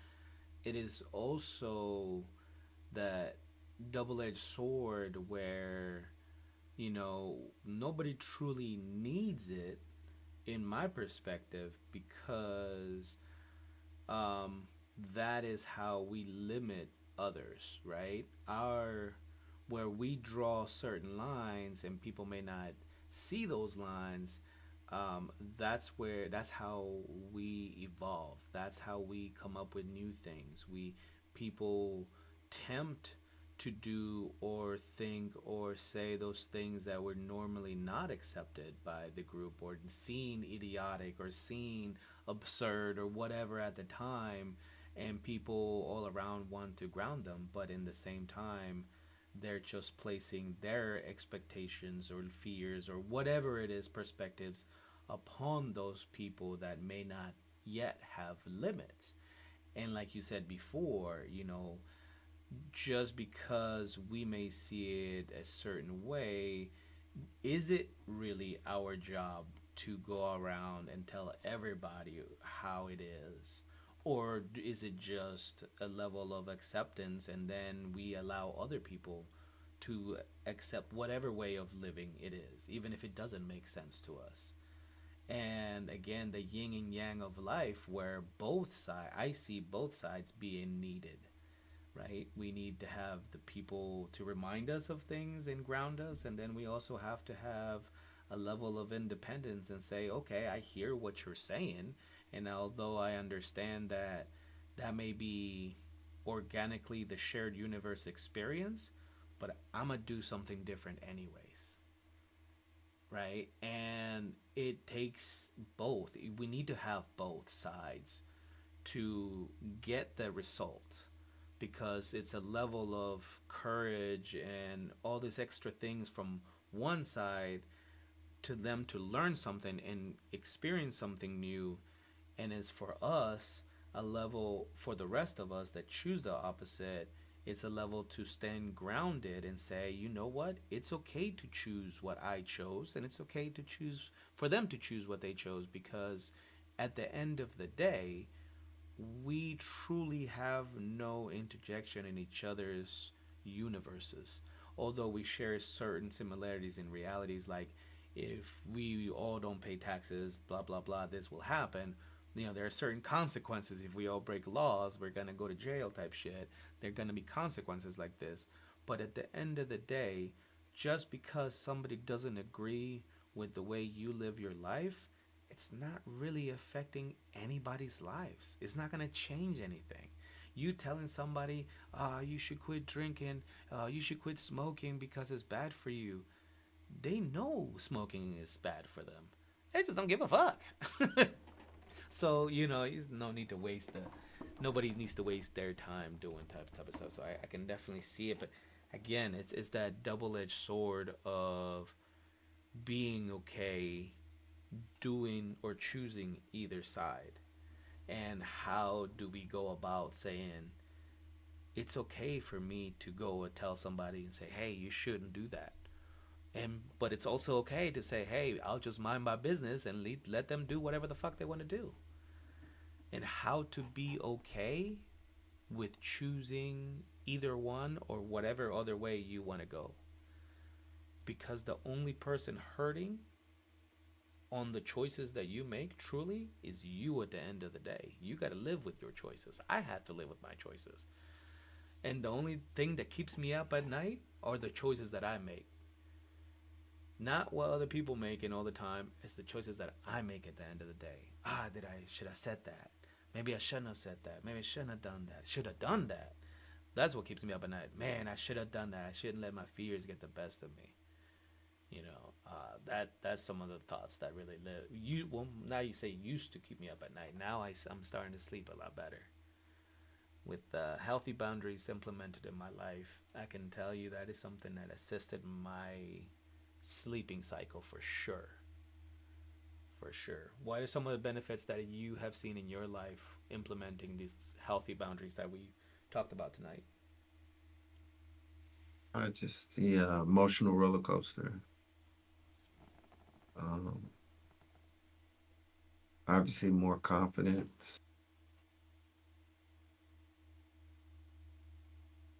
It is also that double-edged sword where, nobody truly needs it in my perspective, because um, that is how we limit others, right? Where we draw certain lines and people may not see those lines, that's how we evolve. That's how we come up with new things. People tempt to do or think or say those things that were normally not accepted by the group, or seen idiotic or seen absurd or whatever at the time, and people all around want to ground them, but in the same time they're just placing their expectations or fears or whatever it is, perspectives, upon those people that may not yet have limits. And like you said before, just because we may see it a certain way, is it really our job to go around and tell everybody how it is? Or is it just a level of acceptance, and then we allow other people to accept whatever way of living it is, even if it doesn't make sense to us? And again, the yin and yang of life, where both sides, I see both sides being needed, right? We need to have the people to remind us of things and ground us, and then we also have to have a level of independence and say, okay, I hear what you're saying, and although I understand that that may be organically the shared universe experience, but I'm gonna do something different anyways, right? And it takes both. We need to have both sides to get the result, because it's a level of courage and all these extra things from one side to them to learn something and experience something new. And it's for us a level, for the rest of us that choose the opposite, it's a level to stand grounded and say, you know what, it's okay to choose what I chose, and it's okay to choose for them to choose what they chose, because at the end of the day, we truly have no interjection in each other's universes. Although we share certain similarities in realities, like if we all don't pay taxes, blah, blah, blah, this will happen. There are certain consequences. If we all break laws, we're going to go to jail type shit. There are going to be consequences like this. But at the end of the day, just because somebody doesn't agree with the way you live your life, it's not really affecting anybody's lives. It's not going to change anything. You telling somebody, you should quit drinking, you should quit smoking because it's bad for you. They know smoking is bad for them. They just don't give a fuck. So, there's no need to waste nobody needs to waste their time doing type of stuff. So I can definitely see it. But again, it's that double-edged sword of being okay doing or choosing either side. And how do we go about saying it's okay for me to go and tell somebody and say, hey, you shouldn't do that? But it's also okay to say, hey, I'll just mind my business and let them do whatever the fuck they want to do. And how to be okay with choosing either one or whatever other way you want to go. Because the only person hurting on the choices that you make truly is you at the end of the day. You got to live with your choices. I have to live with my choices. And the only thing that keeps me up at night are the choices that I make. Not what other people make and all the time. It's the choices that I make at the end of the day. Should I said that? Maybe I shouldn't have said that. Maybe I shouldn't have done that. Should have done that. That's what keeps me up at night. Man, I should have done that. I shouldn't let my fears get the best of me. That's some of the thoughts that really live. Now you say used to keep me up at night. Now I'm starting to sleep a lot better. With healthy boundaries implemented in my life, I can tell you that is something that assisted my sleeping cycle for sure. For sure. What are some of the benefits that you have seen in your life implementing these healthy boundaries that we talked about tonight? Just the emotional roller coaster. Um, obviously more confidence,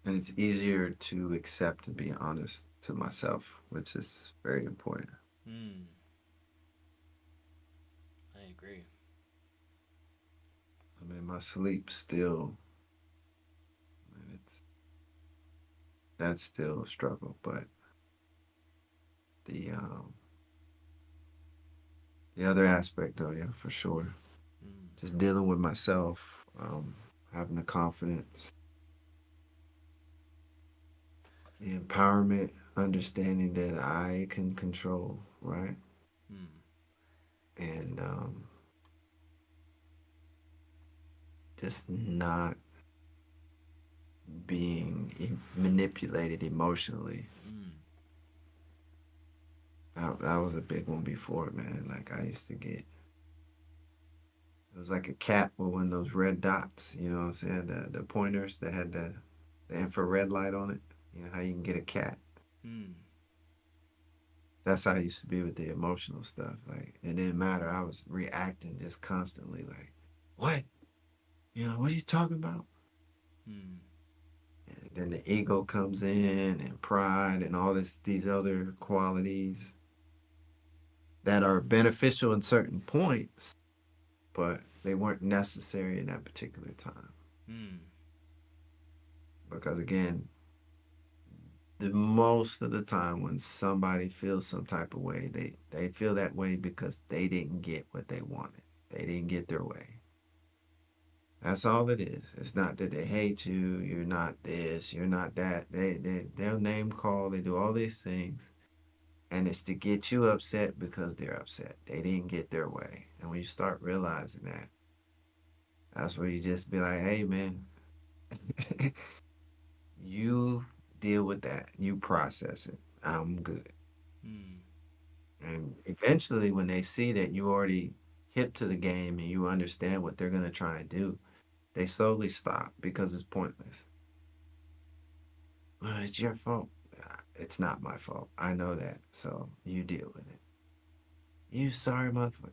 and it's easier to accept and be honest to myself, which is very important. Mm, I agree. I mean, my sleep still, I mean, that's still a struggle, but the um the other aspect, though, yeah, for sure, Mm, just dealing with myself, having the confidence, the empowerment, understanding that I can control, right? mm, And just not being manipulated emotionally. mm, That was a big one before, man. Like I used to get, it was like a cat with one of those red dots. You know what I'm saying? The pointers that had the infrared light on it. You know how you can get a cat. mm, That's how I used to be with the emotional stuff. Like it didn't matter. I was reacting just constantly. Like, what? You know, what are you talking about? mm, And then the ego comes in and pride and all these other qualities that are beneficial in certain points, but they weren't necessary in that particular time. mm, Because again, the most of the time when somebody feels some type of way, they feel that way because they didn't get what they wanted. They didn't get their way. That's all it is. It's not that they hate you, you're not this, you're not that. They'll name call, they do all these things. And it's to get you upset because they're upset. They didn't get their way. And when you start realizing that, that's where you just be like, hey man, you deal with that. You process it. I'm good. mm. And eventually, when they see that you already hip to the game and you understand what they're going to try and do, they slowly stop because it's pointless. Well, it's your fault. It's not my fault. I know that. So you deal with it. You sorry, motherfucker.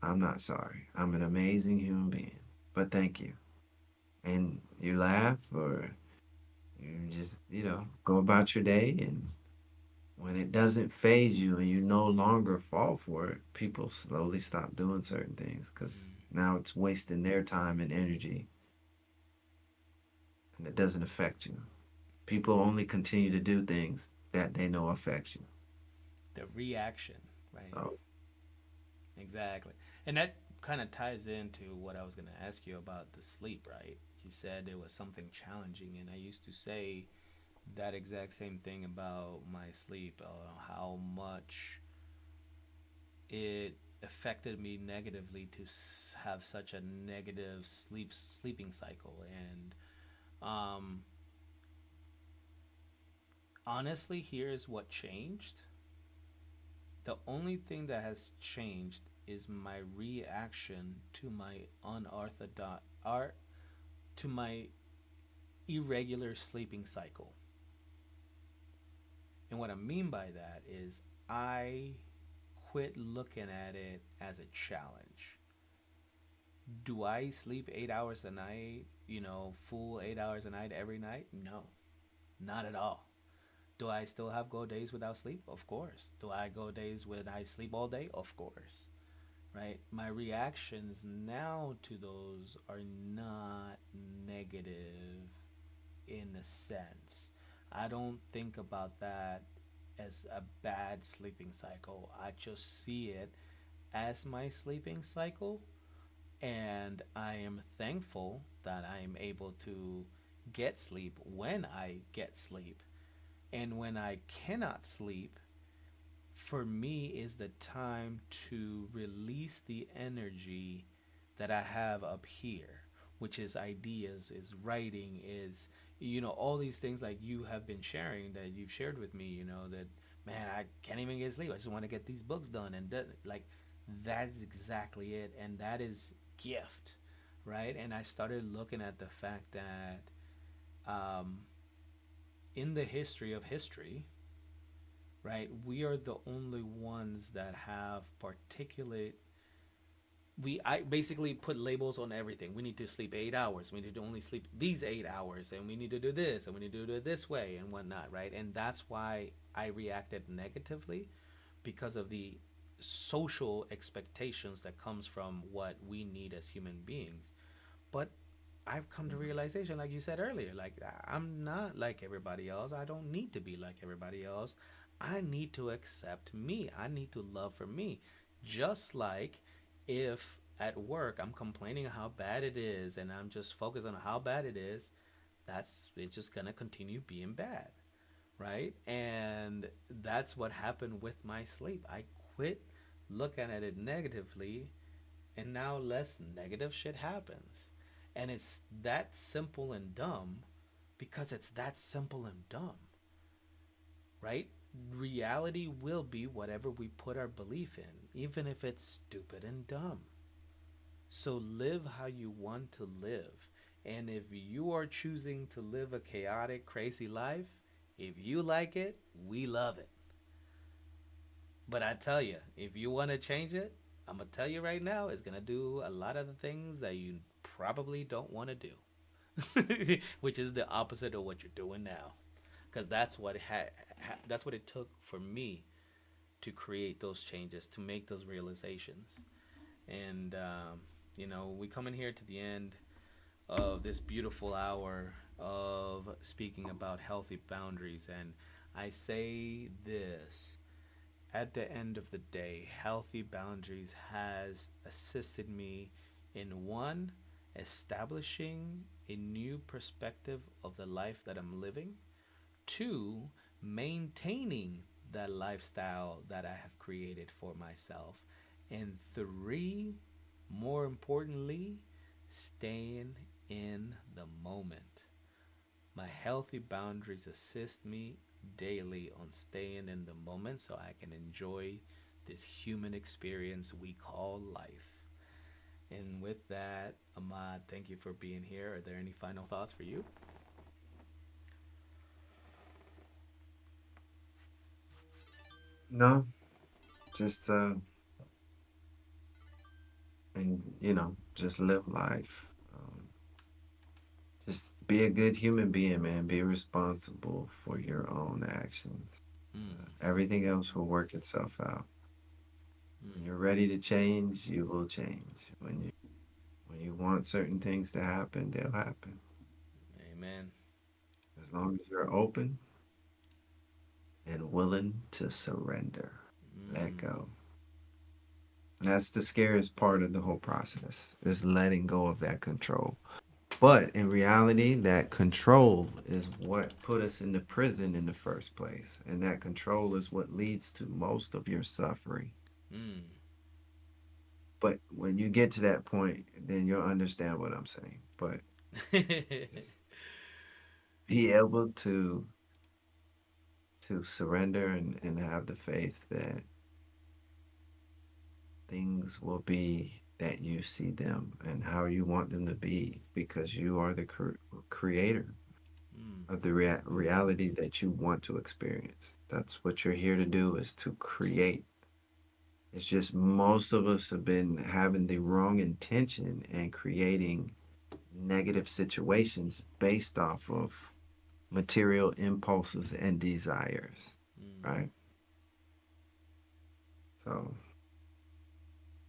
I'm not sorry. I'm an amazing human being. But thank you. And you laugh or you just, go about your day. And when it doesn't phase you and you no longer fall for it, people slowly stop doing certain things because Mm. now it's wasting their time and energy and it doesn't affect you. People only continue to do things that they know affects you. The reaction, right? So, Exactly. And that kind of ties into what I was going to ask you about the sleep, right? You said it was something challenging, and I used to say that exact same thing about my sleep, how much it affected me negatively to have such a negative sleeping cycle. And um, honestly, here's what changed. The only thing that has changed is my reaction to my unorthodox art, to my irregular sleeping cycle. And what I mean by that is I quit looking at it as a challenge. Do I sleep 8 hours a night, full 8 hours a night every night? No, not at all. Do I still have go days without sleep? Of course. Do I go days when I sleep all day? Of course. Right? My reactions now to those are not negative in a sense. I don't think about that as a bad sleeping cycle. I just see it as my sleeping cycle, and I am thankful that I am able to get sleep when I get sleep. And when I cannot sleep, for me is the time to release the energy that I have up here, which is ideas, is writing, is all these things like you have been sharing that you've shared with me. That man, I can't even get sleep. I just want to get these books done, and like that's exactly it, and that is gift, right? And I started looking at the fact that um, in the history of history, right? We are the only ones that have particulate I basically put labels on everything. We need to sleep 8 hours. We need to only sleep these 8 hours, and we need to do this, and we need to do it this way, and whatnot, right? And that's why I reacted negatively, because of the social expectations that comes from what we need as human beings. But I've come to realization, like you said earlier, like I'm not like everybody else. I don't need to be like everybody else. I need to accept me. I need to love for me. Just like if at work I'm complaining how bad it is and I'm just focused on how bad it is, that's it's just gonna continue being bad, right? And that's what happened with my sleep. I quit looking at it negatively, and now less negative shit happens. And it's that simple and dumb because it's that simple and dumb, right? Reality will be whatever we put our belief in, even if it's stupid and dumb. So live how you want to live. And if you are choosing to live a chaotic, crazy life, if you like it, we love it. But I tell you, if you want to change it, I'm going to tell you right now, it's going to do a lot of the things that you probably don't want to do, which is the opposite of what you're doing now. Because that's what it took for me to create those changes, to make those realizations. And, we come in here to the end of this beautiful hour of speaking about healthy boundaries. And I say this: at the end of the day, healthy boundaries has assisted me in one, establishing a new perspective of the life that I'm living, two, maintaining that lifestyle that I have created for myself, and three, more importantly, staying in the moment. My healthy boundaries assist me daily on staying in the moment so I can enjoy this human experience we call life. And with that, Ahmad, thank you for being here. Are there any final thoughts for you? No, just and just live life. Just be a good human being, man. Be responsible for your own actions. Mm, Everything else will work itself out. When mm, you're ready to change, you will change. When you want certain things to happen, they'll happen. amen. As long as you're open and willing to surrender, let Mm, go. And that's the scariest part of the whole process, is letting go of that control. But in reality, that control is what put us in the prison in the first place. And that control is what leads to most of your suffering. mm. But when you get to that point, then you'll understand what I'm saying. But just be able to surrender and have the faith that things will be that you see them and how you want them to be, because you are the creator Mm, of the reality that you want to experience. That's what you're here to do, is to create. It's just most of us have been having the wrong intention and creating negative situations based off of material impulses and desires, mm. right? So,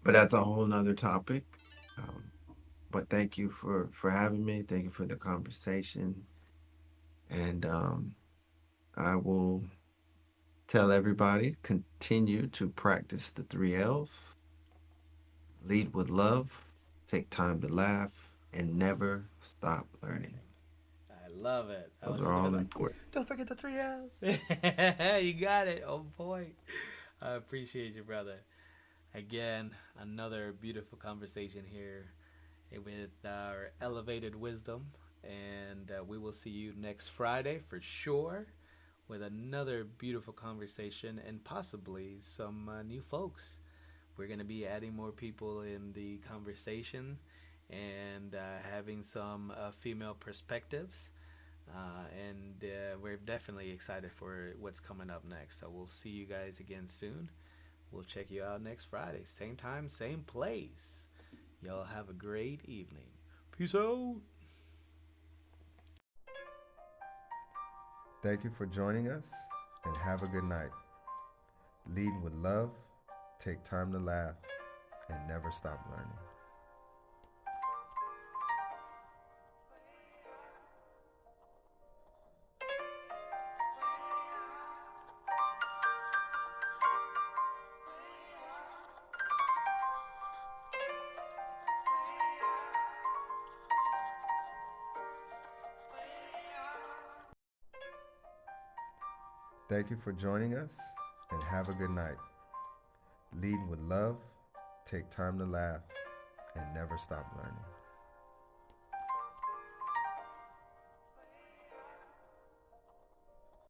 but that's a whole nother topic. Um, but thank you for having me. Thank you for the conversation, and I will tell everybody, continue to practice the 3 L's: lead with love, take time to laugh, and never stop learning. Learning. I love it. I Those was are just all gonna like, important. don't forget the 3 L's. You got it. Oh boy. I appreciate you, brother. Again, another beautiful conversation here with our elevated wisdom. And we will see you next Friday for sure with another beautiful conversation and possibly some new folks. We're going to be adding more people in the conversation and having some female perspectives. And we're definitely excited for what's coming up next. So we'll see you guys again soon. We'll check you out next Friday. Same time, same place. Y'all have a great evening. Peace out. Thank you for joining us and have a good night. Lead with love, take time to laugh, and never stop learning. Thank you for joining us and have a good night. Lead with love, take time to laugh, and never stop learning.